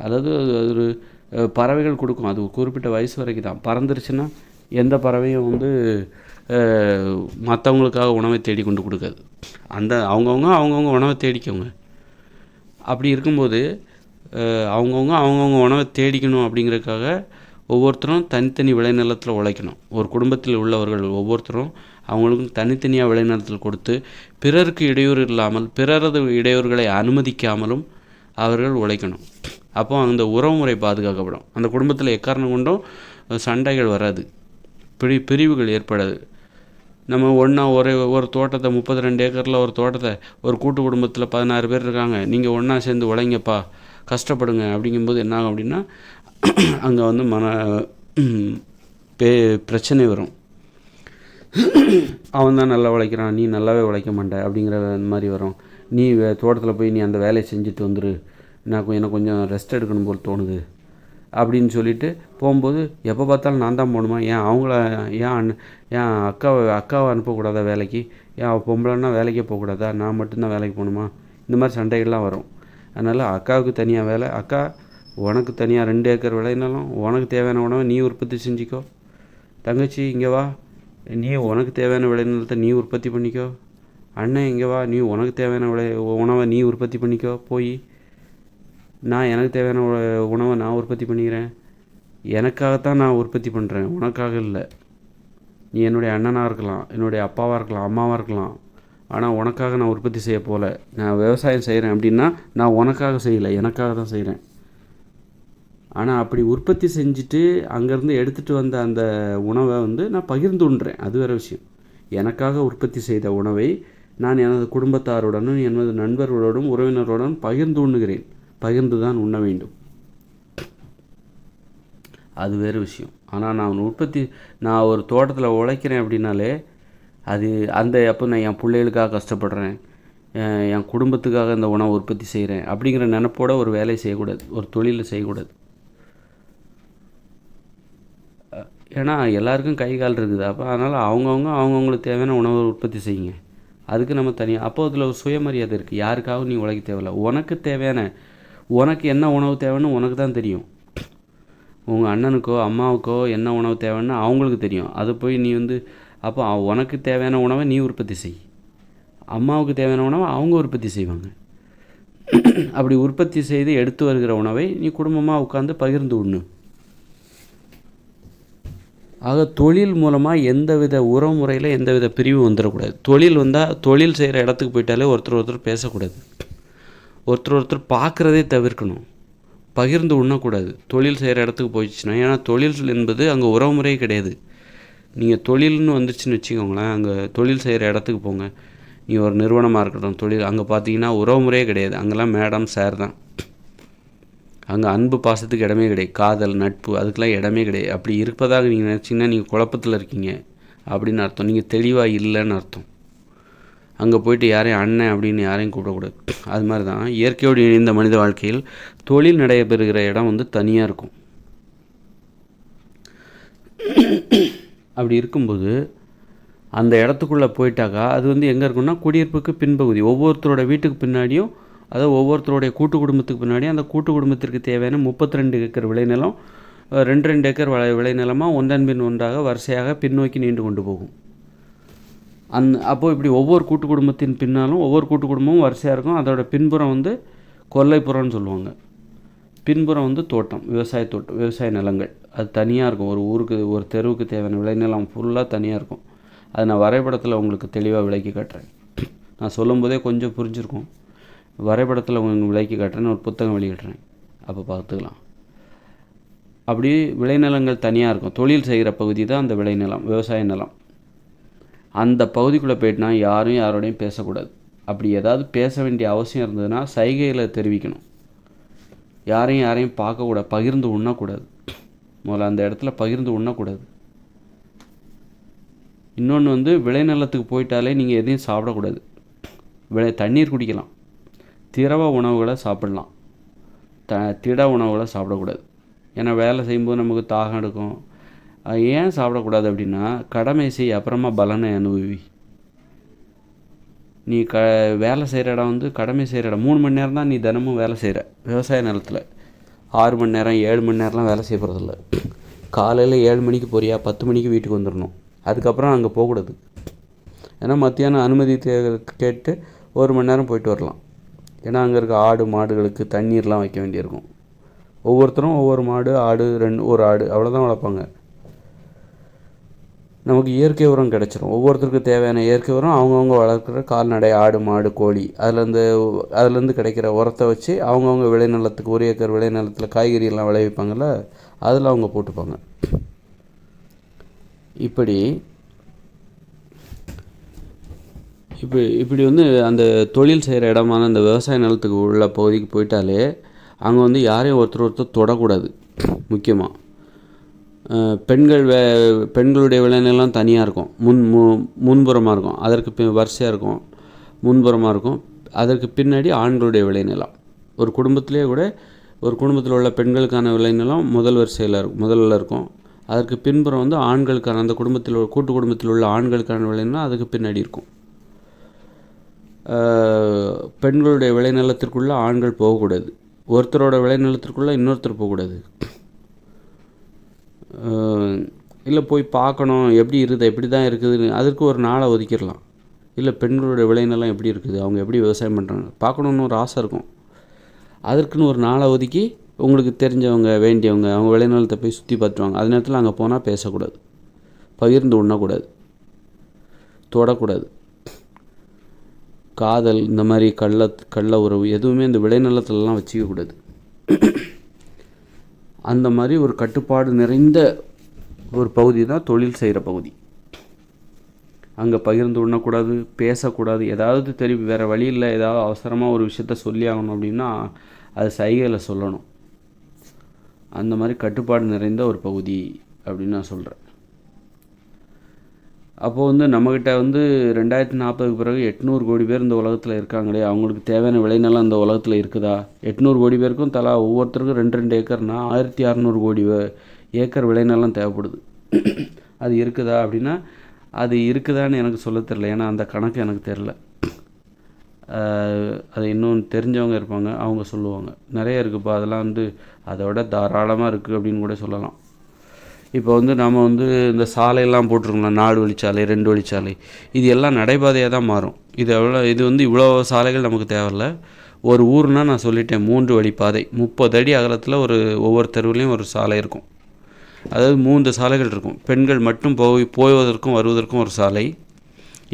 அதாவது ஒரு பறவைகள் கொடுக்கும். அது குறிப்பிட்ட வயசு வரைக்கும் தான். பறந்துருச்சுன்னா எந்த பறவையும் வந்து மற்றவங்களுக்காக உணவை தேடி கொண்டு கொடுக்காது. அவங்கவுங்க உணவை தேடிக்கோங்க. அப்படி இருக்கும்போது அவங்கவுங்க உணவை தேடிக்கணும் அப்படிங்கிறதுக்காக ஒவ்வொருத்தரும் தனித்தனி விளைநிலத்தில் உழைக்கணும். ஒரு குடும்பத்தில் உள்ளவர்கள் ஒவ்வொருத்தரும் அவங்களுக்கும் தனித்தனியாக விளைநிலத்தில் கொடுத்து பிறருக்கு இடையூறு இல்லாமல் பிறரது இடையூறுகளை அனுமதிக்காமலும் அவர்கள் உழைக்கணும். அப்போ அந்த உறவுமுறை பாதுகாக்கப்படும். அந்த குடும்பத்தில் எக்காரணம் கொண்டும் சண்டைகள் வராது, பிரிவுகள் ஏற்படாது. நம்ம ஒன்றா ஒரு தோட்டத்தை 32 ஏக்கரில் ஒரு தோட்டத்தை ஒரு கூட்டு குடும்பத்தில் 16 பேர் இருக்காங்க, நீங்கள் ஒன்றா சேர்ந்து உழைங்கப்பா, கஷ்டப்படுங்க அப்படிங்கும்போது என்ன ஆகும் அப்படின்னா அங்கே வந்து பிரச்சனை வரும். அவன் தான் நல்லா உழைக்கிறான், நீ நல்லாவே உழைக்க மாட்டே அப்படிங்கிற மாதிரி வரும். நீ தோட்டத்தில் போய் நீ அந்த வேலையை செஞ்சுட்டு வந்துரு, எனக்கு கொஞ்சம் ரெஸ்ட் எடுக்கணும் போல் தோணுது அப்படின்னு சொல்லிட்டு போகும்போது எப்போ பார்த்தாலும் நான் தான் போகணுமா? ஏன் அக்காவை அனுப்பக்கூடாதா வேலைக்கு? ஏன் பொம்பளைன்னா வேலைக்கே போகக்கூடாதா? நான் மட்டும்தான் வேலைக்கு போகணுமா? இந்த மாதிரி சண்டைகள்லாம் வரும். அதனால் அக்காவுக்கு தனியாக வேலை, அக்கா உனக்கு தனியாக 2 ஏக்கர் விளையினாலும் உனக்கு தேவையான உணவை நீ உற்பத்தி செஞ்சுக்கோ. தங்கச்சி இங்கே வா, நீ உனக்கு தேவையான விளைநிலத்தை நீ உற்பத்தி பண்ணிக்கோ. அண்ணன் இங்கே வா, நீ உனக்கு தேவையான உணவை நீ உற்பத்தி பண்ணிக்கோ. போய் நான் எனக்கு தேவையான உணவை நான் உற்பத்தி பண்ணிக்கிறேன். எனக்காகத்தான் நான் உற்பத்தி பண்ணுறேன், உனக்காக இல்லை. நீ என்னுடைய அண்ணனாக இருக்கலாம், என்னுடைய அப்பாவாக இருக்கலாம், அம்மாவாக இருக்கலாம். ஆனால் உனக்காக நான் உற்பத்தி செய்ய போகல. நான் விவசாயம் செய்கிறேன் அப்படின்னா நான் உனக்காக செய்யலை, எனக்காக தான் செய்கிறேன். ஆனால் அப்படி உற்பத்தி செஞ்சுட்டு அங்கேருந்து எடுத்துகிட்டு வந்த அந்த உணவை வந்து நான் பகிர்ந்து உண்றேன், அது வேறு விஷயம். எனக்காக உற்பத்தி செய்த உணவை நான் எனது குடும்பத்தாருடனும் எனது நண்பர்களோடும் உறவினர்களுடன் பகிர்ந்து உண்ணுகிறேன். பகிர்ந்து தான் உண்ண வேண்டும், அது வேறு விஷயம். ஆனால் நான் ஒரு தோட்டத்தில் உழைக்கிறேன் அப்படின்னாலே அது அப்போ நான் என் பிள்ளைகளுக்காக கஷ்டப்படுறேன், என் குடும்பத்துக்காக இந்த உணவை உற்பத்தி செய்கிறேன் அப்படிங்கிற நினைப்போட ஒரு வேலையை செய்யக்கூடாது, ஒரு தொழிலை செய்யக்கூடாது. ஏன்னா எல்லாருக்கும் கை கால் இருக்குது. அப்போ அதனால் அவங்கவுங்களுக்கு தேவையான உணவை உற்பத்தி செய்யுங்க. அதுக்கு நம்ம தனியாக அப்போ அதில் ஒரு சுயமரியாதை இருக்குது. யாருக்காகவும் நீ உழைக்க தேவையில்லை. உனக்கு என்ன உணவு தேவைன்னு உனக்கு தான் தெரியும். உங்கள் அண்ணனுக்கோ அம்மாவுக்கோ என்ன உணவு தேவைன்னு அவங்களுக்கு தெரியும். அது போய் நீ வந்து அப்போ உனக்கு தேவையான உணவை நீ உற்பத்தி செய், அம்மாவுக்கு தேவையான உணவை அவங்க உற்பத்தி செய்வாங்க. அப்படி உற்பத்தி செய்து எடுத்து வருகிற உணவை நீ குடும்பமாக உட்காந்து பகிர்ந்து உண்ணு. ஆக தொழில் மூலமாக எந்தவித உறவுமுறையில் எந்தவித பிரிவு வந்துடக்கூடாது. தொழில் செய்கிற இடத்துக்கு போயிட்டாலே ஒருத்தர் பேசக்கூடாது, ஒருத்தர் பார்க்குறதே தவிர்க்கணும், பகிர்ந்து உண்ணக்கூடாது தொழில் செய்கிற இடத்துக்கு போயிடுச்சுன்னா. ஏன்னா தொழில் என்பது அங்கே உறவுமுறையே கிடையாது. நீங்கள் தொழில்னு வந்துச்சுன்னு வச்சுக்கோங்களேன், அங்கே தொழில் செய்கிற இடத்துக்கு போங்க, நீ ஒரு நிறுவனமாக இருக்கட்டும், தொழில் அங்கே பார்த்தீங்கன்னா உறவுமுறையே கிடையாது. அங்கெல்லாம் மேடம் சார் தான். அங்கே அன்பு பாசத்துக்கு இடமே கிடையாது, காதல் நட்பு அதுக்கெலாம் இடமே கிடையாது. அப்படி இருப்பதாக நீங்கள் நினச்சிங்கன்னா நீங்கள் குழப்பத்தில் இருக்கீங்க அப்படின்னு அர்த்தம், நீங்கள் தெளிவாக இல்லைன்னு அர்த்தம். அங்கே போயிட்டு யாரையும் அண்ணன் அப்படின்னு யாரையும் கூப்பிடக்கூடாது. அது மாதிரி தான் இயற்கையோடு இணைந்த மனித வாழ்க்கையில் தொழில் நடைபெறுகிற இடம் வந்து தனியாக இருக்கும். அப்படி இருக்கும்போது அந்த இடத்துக்குள்ளே போயிட்டாக்கா அது வந்து எங்கே இருக்குன்னா குடியிருப்புக்கு பின்பகுதி, ஒவ்வொருத்தரோட வீட்டுக்கு பின்னாடியும், அதாவது ஒவ்வொருத்தருடைய கூட்டு குடும்பத்துக்கு பின்னாடியும் அந்த கூட்டு குடும்பத்திற்கு தேவையான 32 ஏக்கர் விளைநிலம் 2 ஏக்கர் விளைநிலமாக ஒன்றன் பின் ஒன்றாக வரிசையாக பின்னோக்கி நீண்டு கொண்டு போகும். அப்போது இப்படி ஒவ்வொரு கூட்டு குடும்பத்தின் பின்னாலும் ஒவ்வொரு கூட்டு குடும்பமும் வரிசையாக இருக்கும். அதோட பின்புறம் வந்து கொல்லைப்புறம்னு சொல்லுவாங்க. பின்புறம் வந்து தோட்டம், விவசாய நிலங்கள், அது தனியாக இருக்கும். ஒரு ஊருக்கு ஒரு தெருவுக்கு தேவையான விளைநிலம் ஃபுல்லாக தனியாக இருக்கும். அது நான் வரைபடத்தில் உங்களுக்கு தெளிவாக விளக்கி காட்டுறேன். நான் சொல்லும் போதே கொஞ்சம் புரிஞ்சிருக்கும். வரைபடத்தில் உங்களுக்கு விலைக்கு காட்டுறேன்னு ஒரு புத்தகம் வெளியிடுறேன், அப்போ பார்த்துக்கலாம். அப்படி விளைநிலங்கள் தனியாக இருக்கும். தொழில் செய்கிற பகுதி தான் அந்த விளைநிலம், விவசாய நிலம். அந்த பகுதிக்குள்ளே போயிட்டுனா யாரும் யாரோடையும் பேசக்கூடாது. அப்படி ஏதாவது பேச வேண்டிய அவசியம் இருந்ததுன்னா சைகையில் தெரிவிக்கணும். யாரையும் பார்க்கக்கூடாது, பகிர்ந்து உண்ணக்கூடாது. முதல்ல அந்த இடத்துல பகிர்ந்து உண்ணக்கூடாது. இன்னொன்று விளைநிலத்துக்கு போயிட்டாலே நீங்கள் எதையும் சாப்பிடக்கூடாது. தண்ணீர் குடிக்கலாம், திரவ உணவுகளை சாப்பிடலாம், திட உணவுகளை சாப்பிடக்கூடாது. ஏன்னா வேலை செய்யும்போது நமக்கு தாகம் எடுக்கும். ஏன் சாப்பிடக்கூடாது அப்படின்னா, கடமை செய் அப்புறமா பலனை அனுபவி. நீ வேலை செய்கிற இடம் கடமை செய்கிற இடம். 3 மணி நேரம் தான் நீ தினமும் வேலை செய்கிற விவசாய நிலத்தில். 6 மணி நேரம் 7 மணி நேரம்லாம் வேலை செய்ய போகிறதில்ல. காலையில் 7 மணிக்கு போறியா, 10 மணிக்கு வீட்டுக்கு வந்துடணும். அதுக்கப்புறம் அங்கே போகக்கூடாது. ஏன்னா மத்தியானம் அனுமதி கேட்டு 1 மணி நேரம் போயிட்டு வரலாம். ஏன்னா அங்கே இருக்க ஆடு மாடுகளுக்கு தண்ணீர்லாம் வைக்க வேண்டியிருக்கும். ஒவ்வொருத்தரும் ஒவ்வொரு மாடு, ஆடு, ஒரு ஆடு அவ்வளோதான் வளர்ப்பாங்க. நமக்கு இயற்கை உரம் கிடச்சிரும். ஒவ்வொருத்தருக்கும் தேவையான இயற்கை உரம் அவங்கவுங்க வளர்க்குற கால்நடை, ஆடு மாடு கோழி அதுலேருந்து கிடைக்கிற உரத்தை வச்சு அவங்கவுங்க விளைநிலத்துக்கு 1 ஏக்கர் விளைநிலத்தில் காய்கறியெல்லாம் விளைவிப்பாங்கள்ல, அதில் அவங்க போட்டுப்பாங்க. இப்படி அந்த தொழில் செய்கிற இடமான அந்த விவசாய நிலத்துக்கு உள்ள பகுதிக்கு போயிட்டாலே அங்கே யாரையும் ஒருத்தர் தொடக்கூடாது. முக்கியமாக பெண்களுடைய விளைநிலம் தனியாக இருக்கும், முன்புறமாக இருக்கும். அதற்கு வரிசையாக இருக்கும், முன்புறமாக இருக்கும். அதற்கு பின்னாடி ஆண்களுடைய விளைநிலம். ஒரு குடும்பத்திலே கூட ஒரு குடும்பத்தில் உள்ள பெண்களுக்கான விளைநிலம் முதல்ல இருக்கும். அதற்கு பின்புறம் ஆண்களுக்கான, அந்த கூட்டு குடும்பத்தில் உள்ள ஆண்களுக்கான விளைநிலம் அதுக்கு பின்னாடி இருக்கும். பெண்களுடைய விளைநிலத்திற்குள்ளே ஆண்கள் போகக்கூடாது. ஒருத்தரோட விளைநிலத்திற்குள்ளே இன்னொருத்தர் போகக்கூடாது. இல்லை போய் பார்க்கணும் எப்படி இருக்குது, எப்படி தான் இருக்குதுன்னு அதற்கு ஒரு நாளை ஒதுக்கிடலாம். இல்லை பெண்களுடைய விளைநிலம் எப்படி இருக்குது, அவங்க எப்படி விவசாயம் பண்ணுறாங்க பார்க்கணுன்னு ஒரு ஆசை இருக்கும். அதற்குன்னு ஒரு நாளை ஒதுக்கி உங்களுக்கு தெரிஞ்சவங்க வேண்டியவங்க அவங்க விளைநிலத்தை போய் சுற்றி பார்த்துருவாங்க. அது நேரத்தில் அங்கே போனால் பேசக்கூடாது, பகிர்ந்து உண்ணக்கூடாது, தொடக்கூடாது. காதல் இந்த மாதிரி கள்ள உறவு எதுவுமே இந்த விளைநிலத்துலலாம் வச்சுக்கக்கூடாது. அந்த மாதிரி ஒரு கட்டுப்பாடு நிறைந்த ஒரு பகுதி தான் தொழில் செய்கிற பகுதி. அங்கே பகிர்ந்து உண்ணக்கூடாது, பேசக்கூடாது. ஏதாவது வேறு வழி இல்லை, ஏதாவது அவசரமாக ஒரு விஷயத்த சொல்லி ஆகணும் அப்படின்னா அது சைகையில் சொல்லணும். அந்த மாதிரி கட்டுப்பாடு நிறைந்த ஒரு பகுதி அப்படின்னு நான் சொல்கிறேன். அப்போது நம்மக்கிட்ட 2040க்கு பிறகு 800 கோடி பேர் இந்த உலகத்தில் இருக்காங்களே, அவங்களுக்கு தேவையான விளைநிலம் இந்த உலகத்தில் இருக்குதா? 800 கோடி பேருக்கும் தலா ஒவ்வொருத்தருக்கும் 2 ஏக்கர்னா 1600 கோடி ஏக்கர் விளைநிலம் தேவைப்படுது. அது இருக்குதா அப்படின்னா அது இருக்குதான்னு எனக்கு சொல்ல தெரில. ஏன்னா அந்த கணக்கு எனக்கு தெரில. அது இன்னும் தெரிஞ்சவங்க இருப்பாங்க, அவங்க சொல்லுவாங்க. நிறைய இருக்குப்பா, அதெல்லாம் அதோட தாராளமாக இருக்குது அப்படின்னு கூட சொல்லலாம். இப்போ நம்ம இந்த சாலையெல்லாம் போட்டிருக்கோம்ல, 4 வழிச்சாலை 2 வழிச்சாலை, இது எல்லாம் நடைபாதையாக தான் மாறும். இது இவ்வளோ சாலைகள் நமக்கு தேவையில்ல. ஒரு ஊர்னால் நான் சொல்லிட்டேன் 3 வழிப்பாதை, 30 அடி அகலத்தில் ஒவ்வொரு தெருவுலேயும் ஒரு சாலை இருக்கும். அதாவது 3 சாலைகள் இருக்கும். பெண்கள் மட்டும் போவதற்கும் வருவதற்கும் ஒரு சாலை.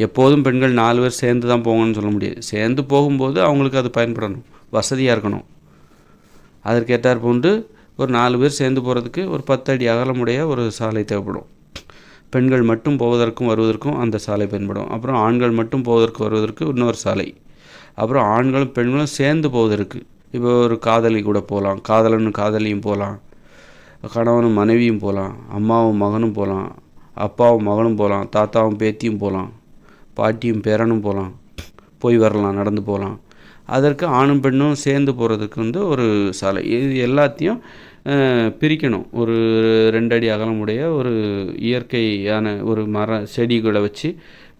எப்போதும் பெண்கள் 4 பேர் சேர்ந்து தான் போங்கன்னு சொல்ல முடியாது. சேர்ந்து போகும்போது அவங்களுக்கு அது பயன்படணும், வசதியாக இருக்கணும். அதற்கேற்றாற்போன்று ஒரு 4 பேர் சேர்ந்து போகிறதுக்கு ஒரு 10 அடி அகலமுடைய ஒரு சாலை தேவைப்படும். பெண்கள் மட்டும் போவதற்கும் வருவதற்கும் அந்த சாலை பயன்படும். அப்புறம் ஆண்கள் மட்டும் போவதற்கு வருவதற்கு இன்னொரு சாலை. அப்புறம் ஆண்களும் பெண்களும் சேர்ந்து போவதற்கு, இப்போ ஒரு காதலி கூட போகலாம், காதலனும் காதலியும் போகலாம், கணவனும் மனைவியும் போகலாம், அம்மாவும் மகனும் போகலாம், அப்பாவும் மகனும் போகலாம், தாத்தாவும் பேத்தியும் போகலாம், பாட்டியும் பேரனும் போகலாம், போய் வரலாம், நடந்து போகலாம். அதற்கு ஆணும் பெண்ணும் சேர்ந்து போகிறதுக்கு ஒரு சாலை. இது எல்லாத்தையும் பிரிக்கணும். ஒரு 2 அடி அகலமுடைய ஒரு இயற்கையான ஒரு செடிகளை வச்சு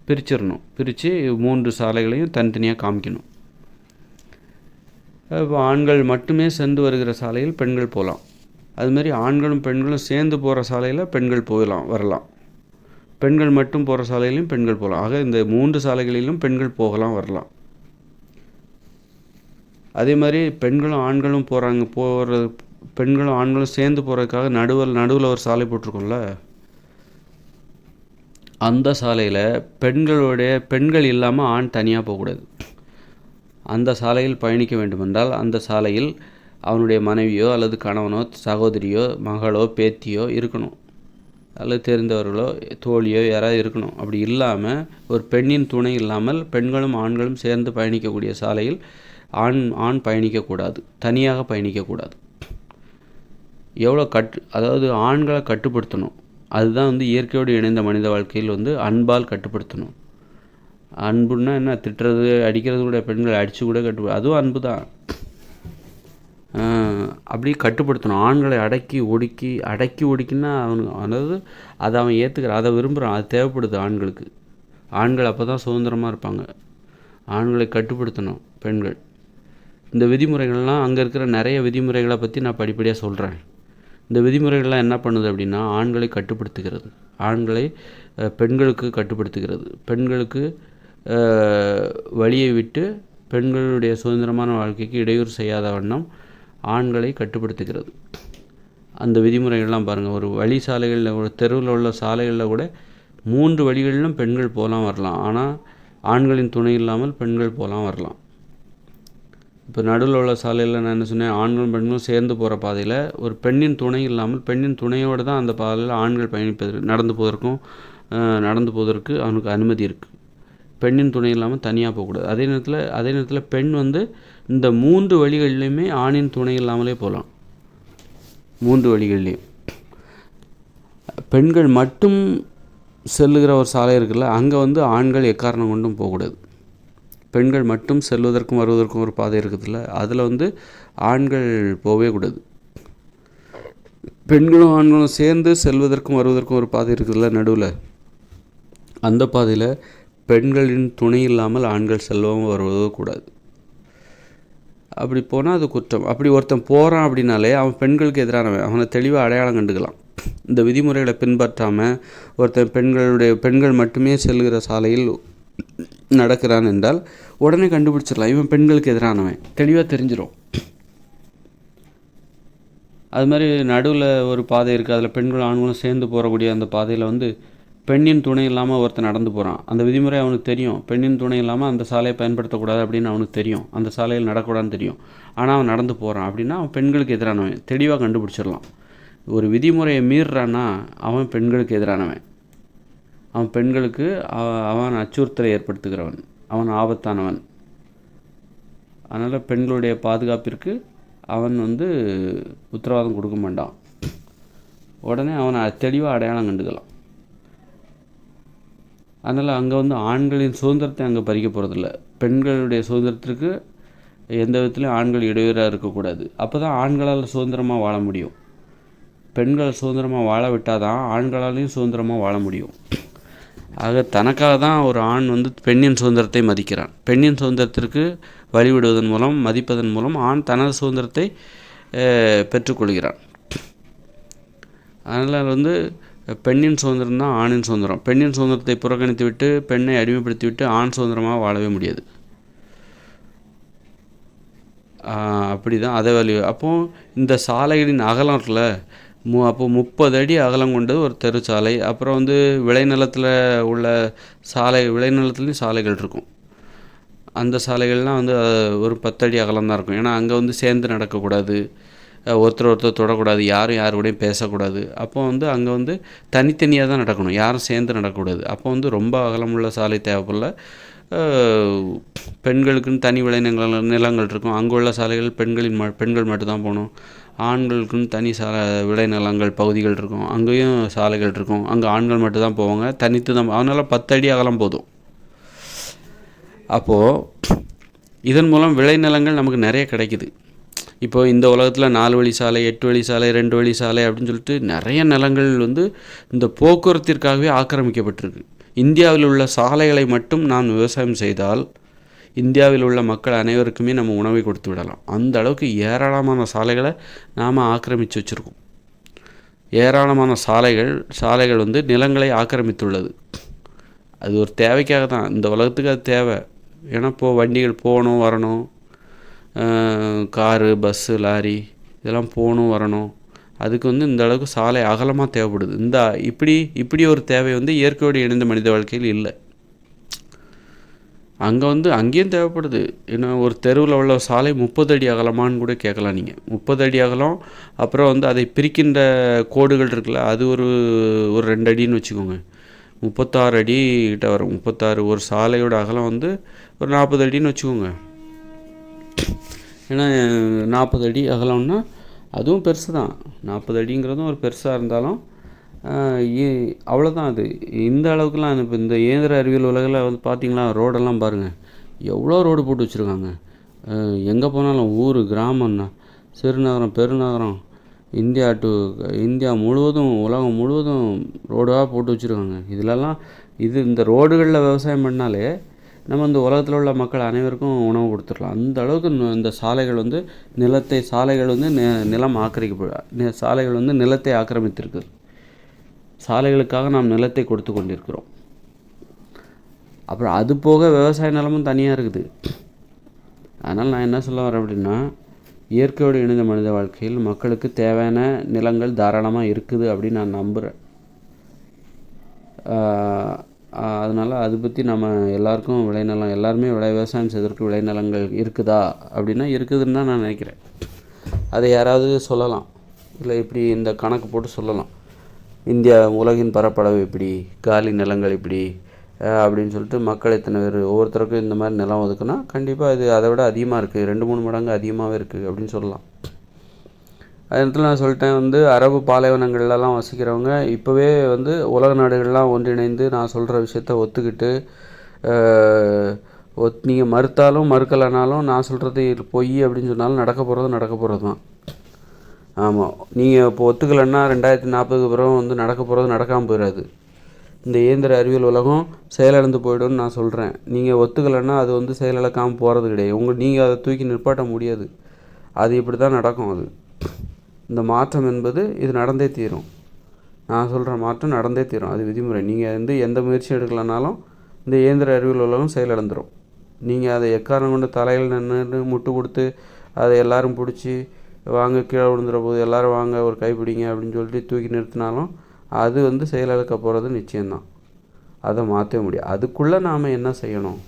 பிரிச்சிடணும். பிரித்து 3 சாலைகளையும் தனித்தனியாக காமிக்கணும். இப்போ ஆண்கள் மட்டுமே சென்று வருகிற சாலையில் பெண்கள் போகலாம். அதுமாதிரி ஆண்களும் பெண்களும் சேர்ந்து போகிற சாலையில் பெண்கள் வரலாம். பெண்கள் மட்டும் போகிற சாலையிலையும் பெண்கள் போகலாம். ஆக இந்த 3 சாலைகளிலும் பெண்கள் போகலாம், வரலாம். அதே மாதிரி பெண்களும் ஆண்களும் பெண்களும் ஆண்களும் சேர்ந்து போகிறதுக்காக நடுவில் ஒரு சாலை போட்டிருக்கோம்ல, அந்த சாலையில் பெண்கள் இல்லாமல் ஆண் தனியாக போகக்கூடாது. அந்த சாலையில் பயணிக்க வேண்டுமென்றால் அந்த சாலையில் அவனுடைய மனைவியோ அல்லது கணவனோ சகோதரியோ மகளோ பேத்தியோ இருக்கணும், அல்லது தெரிந்தவர்களோ தோழியோ யாராவது இருக்கணும். அப்படி இல்லாமல் ஒரு பெண்ணின் துணை இல்லாமல் பெண்களும் ஆண்களும் சேர்ந்து பயணிக்கக்கூடிய சாலையில் ஆண் பயணிக்கக்கூடாது, தனியாக பயணிக்கக்கூடாது. எவ்வளோ அதாவது ஆண்களை கட்டுப்படுத்தணும். அதுதான் வந்து இயற்கையோடு இணைந்த மனித வாழ்க்கையில் வந்து அன்பால் கட்டுப்படுத்தணும். அன்புன்னா என்ன, திட்டுறது அடிக்கிறது கூட, பெண்களை அடித்து கூட அதுவும் அன்பு தான். அப்படி கட்டுப்படுத்தணும். ஆண்களை அடக்கி ஒடுக்கினா அவனுக்கு, அதாவது அதை அவன் ஏற்றுக்கிறான், அதை விரும்புகிறான், அது தேவைப்படுது ஆண்களுக்கு. ஆண்கள் அப்போ தான் சுதந்திரமாக இருப்பாங்க. ஆண்களை கட்டுப்படுத்தணும் பெண்கள். இந்த விதிமுறைகள்லாம் அங்கே இருக்கிற நிறைய விதிமுறைகளை பற்றி நான் படிப்படியாக சொல்கிறேன். இந்த விதிமுறைகள்லாம் என்ன பண்ணுது அப்படின்னா, ஆண்களை கட்டுப்படுத்துகிறது, ஆண்களை பெண்களுக்கு கட்டுப்படுத்துகிறது, பெண்களுக்கு வழியை விட்டு பெண்களுடைய சுதந்திரமான வாழ்க்கைக்கு இடையூறு செய்யாத வண்ணம் ஆண்களை கட்டுப்படுத்துகிறது. அந்த விதிமுறைகள்லாம் பாருங்கள். ஒரு வழி சாலைகளில், ஒரு தெருவில் உள்ள சாலைகளில் கூட 3 வழிகளிலும் பெண்கள் போகலாம் வரலாம். ஆனால் ஆண்களின் துணை இல்லாமல் பெண்கள் போகலாம் வரலாம். இப்போ நடுவில் உள்ள சாலையில் நான் என்ன சொன்னேன், ஆண்களும் பெண்களும் சேர்ந்து போகிற பாதையில் ஒரு பெண்ணின் துணை இல்லாமல், பெண்ணின் துணையோடு தான் அந்த பாதையில் ஆண்கள் நடந்து போவதற்கு அவனுக்கு அனுமதி இருக்குது. பெண்ணின் துணை இல்லாமல் தனியாக போகக்கூடாது. அதே நேரத்தில் பெண் வந்து இந்த 3 வழிகள்லையுமே ஆணின் துணை இல்லாமலே போகலாம். 3 வழிகள்லேயும் பெண்கள் மட்டும் செல்லுகிற ஒரு சாலை இருக்குல்ல, அங்கே வந்து ஆண்கள் எக்காரணம் கொண்டும் போகக்கூடாது. பெண்கள் மட்டும் செல்வதற்கும் வருவதற்கும் ஒரு பாதை இருக்குதுல்ல, அதில் வந்து ஆண்கள் போகவே கூடாது. பெண்களும் ஆண்களும் சேர்ந்து செல்வதற்கும் வருவதற்கும் ஒரு பாதை இருக்குதுல்ல நடுவில், அந்த பாதையில் பெண்களின் துணை இல்லாமல் ஆண்கள் செல்லவும் வருவதோ கூடாது. அப்படி போனால் அது குற்றம். அப்படி ஒருத்தன் போகிறான் அப்படின்னாலே அவன் பெண்களுக்கு எதிரானவன், அவனை தெளிவாக அடையாளம் கண்டுக்கலாம். இந்த விதிமுறைகளை பின்பற்றாமல் ஒருத்தன் பெண்கள் மட்டுமே செல்கிற சாலையில் நடக்கிறான் என்றால் உடனே கண்டுபிடிச்சிடலாம், இவன் பெண்களுக்கு எதிரானவன், தெளிவாக தெரிஞ்சிடும். அது மாதிரி நடுவில் ஒரு பாதை இருக்குது, அதில் பெண்களும் ஆண்களும் சேர்ந்து போகக்கூடிய அந்த பாதையில் வந்து பெண்ணின் துணை இல்லாமல் ஒருத்தன் நடந்து போகிறான். அந்த விதிமுறை அவனுக்கு தெரியும், பெண்ணின் துணை இல்லாமல் அந்த சாலையை பயன்படுத்தக்கூடாது அப்படின்னு அவனுக்கு தெரியும், அந்த சாலையில் நடக்கூடாதுன்னு தெரியும். ஆனால் அவன் நடந்து போகிறான் அப்படின்னா அவன் பெண்களுக்கு எதிரானவன், தெளிவாக கண்டுபிடிச்சிடலாம். ஒரு விதிமுறையை மீறுறான்னா அவன் பெண்களுக்கு எதிரானவன், அவன் பெண்களுக்கு அவன் அச்சுறுத்தலை ஏற்படுத்துகிறவன், அவன் ஆபத்தானவன். அதனால் பெண்களுடைய பாதுகாப்பிற்கு அவன் வந்து உத்தரவாதம் கொடுக்க மாட்டான். உடனே அவனை தெளிவாக அடையாளம் கண்டுக்கலாம். அதனால் அங்கே வந்து ஆண்களின் சுதந்திரத்தை அங்கே பறிக்க போகிறதில்ல. பெண்களுடைய சுதந்திரத்திற்கு எந்த விதத்துலையும் ஆண்கள் இடையூறாக இருக்கக்கூடாது. அப்போ தான் ஆண்களால் சுதந்திரமாக வாழ முடியும். பெண்கள் சுதந்திரமாக வாழ விட்டால் தான் ஆண்களாலையும் சுதந்திரமாக வாழ முடியும். ஆக தனக்காக தான் ஒரு ஆண் வந்து பெண்ணின் சுதந்திரத்தை மதிக்கிறான். பெண்ணின் சுதந்திரத்திற்கு வழிவிடுவதன் மூலம், மதிப்பதன் மூலம் ஆண் தனது சுதந்திரத்தை பெற்றுக்கொள்கிறான். அதனால் வந்து பெண்ணின் சுதந்திரம் தான் ஆணின் சுதந்திரம். பெண்ணின் சுதந்திரத்தை புறக்கணித்து விட்டு பெண்ணை அடிமைப்படுத்தி விட்டு ஆண் சுதந்திரமாக வாழவே முடியாது. அப்படி தான் அதை அப்போது இந்த சாலைகளின் அகலம் இருக்குல்ல, அப்போ 30 அடி அகலம் கொண்டது ஒரு தெருச்சாலை. அப்புறம் வந்து விளைநிலத்தில் உள்ள விளைநிலத்துலேயும் சாலைகள் இருக்கும். அந்த சாலைகள்லாம் வந்து ஒரு 10 அடி அகலம் தான் இருக்கும். ஏன்னா அங்கே வந்து சேர்ந்து நடக்கக்கூடாது, ஒருத்தர் தொடக்கூடாது, யாரும் யார் கூடயும் பேசக்கூடாது. அப்போ வந்து அங்கே வந்து தனித்தனியாக தான் நடக்கணும், யாரும் சேர்ந்து நடக்கக்கூடாது. அப்போ வந்து ரொம்ப அகலமுள்ள சாலை தேவைப்படல. பெண்களுக்குன்னு தனி நிலங்கள் இருக்கும். அங்கே உள்ள சாலைகள் பெண்கள் மட்டும்தான் போகணும். ஆண்களுக்குன்னு தனி விளைநிலங்கள் பகுதிகள் இருக்கும், அங்கேயும் சாலைகள் இருக்கும். அங்கே ஆண்கள் மட்டும்தான் போவாங்க, தனித்து தான். அதனால் 10 அடி அகலம் போதும். அப்போது இதன் மூலம் விளைநிலங்கள் நமக்கு நிறைய கிடைக்குது. இப்போது இந்த உலகத்தில் 4 வழி சாலை, 8 வழி சாலை, 2 வழி சாலை அப்படின்னு சொல்லிட்டு நிறைய நிலங்கள் வந்து இந்த போக்குவரத்திற்காகவே ஆக்கிரமிக்கப்பட்டிருக்கு. இந்தியாவில் உள்ள சாலைகளை மட்டும் நாம் விவசாயம் செய்தால் இந்தியாவில் உள்ள மக்கள் அனைவருக்குமே நம்ம உணவை கொடுத்து விடலாம். அந்த அளவுக்கு ஏராளமான சாலைகளை நாம் ஆக்கிரமித்து வச்சுருக்கோம். ஏராளமான சாலைகள் வந்து நிலங்களை ஆக்கிரமித்துள்ளது. அது ஒரு தேவைக்காக தான், இந்த உலகத்துக்கு அது தேவை. ஏன்னா வண்டிகள் போகணும் வரணும், காரு, பஸ்ஸு, லாரி இதெல்லாம் போகணும் வரணும். அதுக்கு வந்து இந்த அளவுக்கு சாலை அகலமாக தேவைப்படுது. இப்படி ஒரு தேவை வந்து இயற்கையோடு இணைந்த மனித வாழ்க்கையில் இல்லை. அங்கே வந்து அங்கேயும் தேவைப்படுது. ஏன்னா ஒரு தெருவில் உள்ள சாலை 30 அடி அகலமான்னு கூட கேட்கலாம் நீங்கள். 30 அடி அகலம், அப்புறம் வந்து அதை பிரிக்கின்ற கோடுகள் இருக்குல்ல, அது ஒரு 2 அடின்னு வச்சுக்கோங்க. 36 அடி கிட்ட வரும். 36 ஒரு சாலையோட அகலம் வந்து ஒரு 40 அடின்னு வச்சுக்கோங்க. ஏன்னா 40 அடி அகலம்னா அதுவும் பெருசு தான். 40 அடிங்கிறதும் ஒரு பெருசாக இருந்தாலும் அவ்வளோதான். அது இந்த அளவுக்குலாம் இப்போ இந்த இயந்திர அறிவியல் உலகில் வந்து பார்த்திங்களா, ரோடெல்லாம் பாருங்கள், எவ்வளோ ரோடு போட்டு வச்சுருக்காங்க. எங்கே போனாலும் ஊர், கிராமம்னா, சிறுநகரம், பெருநகரம், இந்தியா முழுவதும், உலகம் முழுவதும் ரோடாக போட்டு வச்சுருக்காங்க. இதிலெல்லாம் இந்த ரோடுகளில் விவசாயம் பண்ணாலே நம்ம இந்த உலகத்தில் உள்ள மக்கள் அனைவருக்கும் உணவு கொடுத்துடலாம். அந்த அளவுக்கு இந்த சாலைகள் வந்து சாலைகள் வந்து சாலைகள் வந்து நிலத்தை ஆக்கிரமித்திருக்கு. சாலைகளுக்காக நாம் நிலத்தை கொடுத்து கொண்டிருக்கிறோம். அப்புறம் அது போக விவசாய நிலமும் தனியாக இருக்குது. அதனால் நான் என்ன சொல்ல வரேன் அப்படின்னா, இயற்கையோடு இணைந்த மனித வாழ்க்கையில் மக்களுக்கு தேவையான நிலங்கள் தாராளமாக இருக்குது அப்படின்னு நான் நம்புகிறேன். அதனால் அதை பற்றி நம்ம எல்லாருக்கும் விளைநிலம், எல்லாருமே விவசாயம் செய்வதற்கு விளைநிலங்கள் இருக்குதா அப்படின்னா இருக்குதுன்னு தான் நான் நினைக்கிறேன். அதை யாராவது சொல்லலாம், இல்லை இப்படி இந்த கணக்கு போட்டு சொல்லலாம், இந்தியா உலகின் பரப்பளவு இப்படி, காலி நிலங்கள் இப்படி அப்படின்னு சொல்லிட்டு மக்கள் இத்தனை பேர், ஒவ்வொருத்தருக்கும் இந்த மாதிரி நிலம் ஒதுக்குனா கண்டிப்பாக இது அதை விட அதிகமாக இருக்குது, 2-3 மடங்கு அதிகமாகவே இருக்குது அப்படின்னு சொல்லலாம். அது இடத்துல நான் சொல்லிட்டேன், வந்து அரபு பாலைவனங்கள்லாம் வசிக்கிறவங்க இப்போவே வந்து உலக நாடுகள்லாம் ஒன்றிணைந்து நான் சொல்கிற விஷயத்த ஒத்துக்கிட்டு, நீங்கள் மறுத்தாலும் மறுக்கலைனாலும் நான் சொல்கிறது பொய் அப்படின்னு சொன்னாலும் நடக்க போகிறது தான். ஆமாம், நீங்கள் இப்போ ஒத்துக்கலைன்னா 2040க்கு பிறகு வந்து நடக்க போகிறது நடக்காமல் போயிடாது. இந்த இயந்திர அறிவியல் உலகம் செயலிழந்து போய்டும்னு நான் சொல்கிறேன். நீங்கள் ஒத்துக்கலைன்னா அது வந்து செயலிழக்காமல் போகிறது கிடையாது. நீங்கள் அதை தூக்கி நிற்பாட்ட முடியாது. அது இப்படி தான் நடக்கும். அது இந்த மாற்றம் என்பது இது நடந்தே தீரும். நான் சொல்கிற மாற்றம் நடந்தே தீரும். அது விதிமுறை. நீங்கள் வந்து எந்த முயற்சியும் எடுக்கலைனாலும் இந்த இயந்திர அறிவியல் உலகம் செயலிழந்துடும். நீங்கள் அதை எக்காரணம் கொண்டு தலையில் நின்று முட்டு கொடுத்து அதை எல்லோரும் பிடிச்சி வாங்க கீழே விழுந்துற போது எல்லோரும் வாங்க ஒரு கைப்பிடிங்க அப்படின்னு சொல்லிட்டு தூக்கி நிறுத்தினாலும் அது வந்து செயலிழக்க போகிறது நிச்சயம்தான். அதை மாற்ற முடியாது. அதுக்குள்ளே நாம் என்ன செய்யணும்,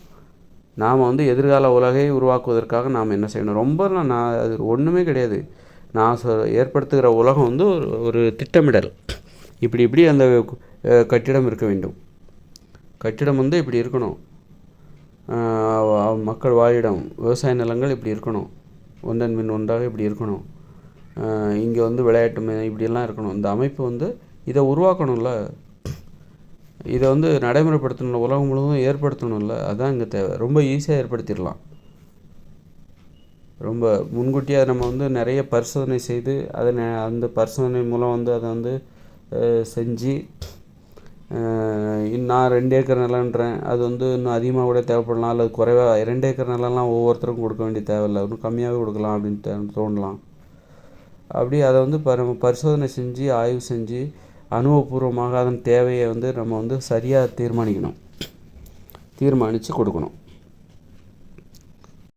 நாம் வந்து எதிர்கால உலகை உருவாக்குவதற்காக நாம் என்ன செய்யணும், ரொம்பலாம் அது ஒன்றுமே கிடையாது. நான் ஏற்படுத்துகிற உலகம் வந்து ஒரு திட்டமிடல். இப்படி அந்த கட்டிடம் இருக்க வேண்டும். கட்டிடம் வந்து இப்படி இருக்கணும். மக்கள் வாழிடம், விவசாய நிலங்கள் இப்படி இருக்கணும், ஒன்றன் பின் ஒன்றாக இப்படி இருக்கணும். இங்கே வந்து விளையாட்டு இப்படியெல்லாம் இருக்கணும். இந்த அமைப்பு வந்து இதை உருவாக்கணும்ல, இதை வந்து நடைமுறைப்படுத்தணும், உலகம் முழுவதும் ஏற்படுத்தணும்ல. அதுதான் இங்கே தேவை. ரொம்ப ஈஸியாக ஏற்படுத்திடலாம். ரொம்ப முன்கூட்டியே அதை நம்ம வந்து நிறைய பரிசோதனை செய்து அந்த பரிசோதனை மூலம் வந்து அதை வந்து செஞ்சு, நான் 2 ஏக்கர் நிலன்றேன், அது வந்து இன்னும் அதிகமாக கூட தேவைப்படலாம், அல்லது குறைவாக 2 ஏக்கர் நிலம்லாம் ஒவ்வொருத்தருக்கும் கொடுக்க வேண்டிய தேவையில்லை, இன்னும் கம்மியாகவே கொடுக்கலாம் அப்படின்னு தோணலாம். அப்படி அதை வந்து பரிசோதனை செஞ்சு ஆய்வு செஞ்சு அனுபவபூர்வமாக அதன் தேவையை வந்து நம்ம வந்து சரியாக தீர்மானித்து கொடுக்கணும்.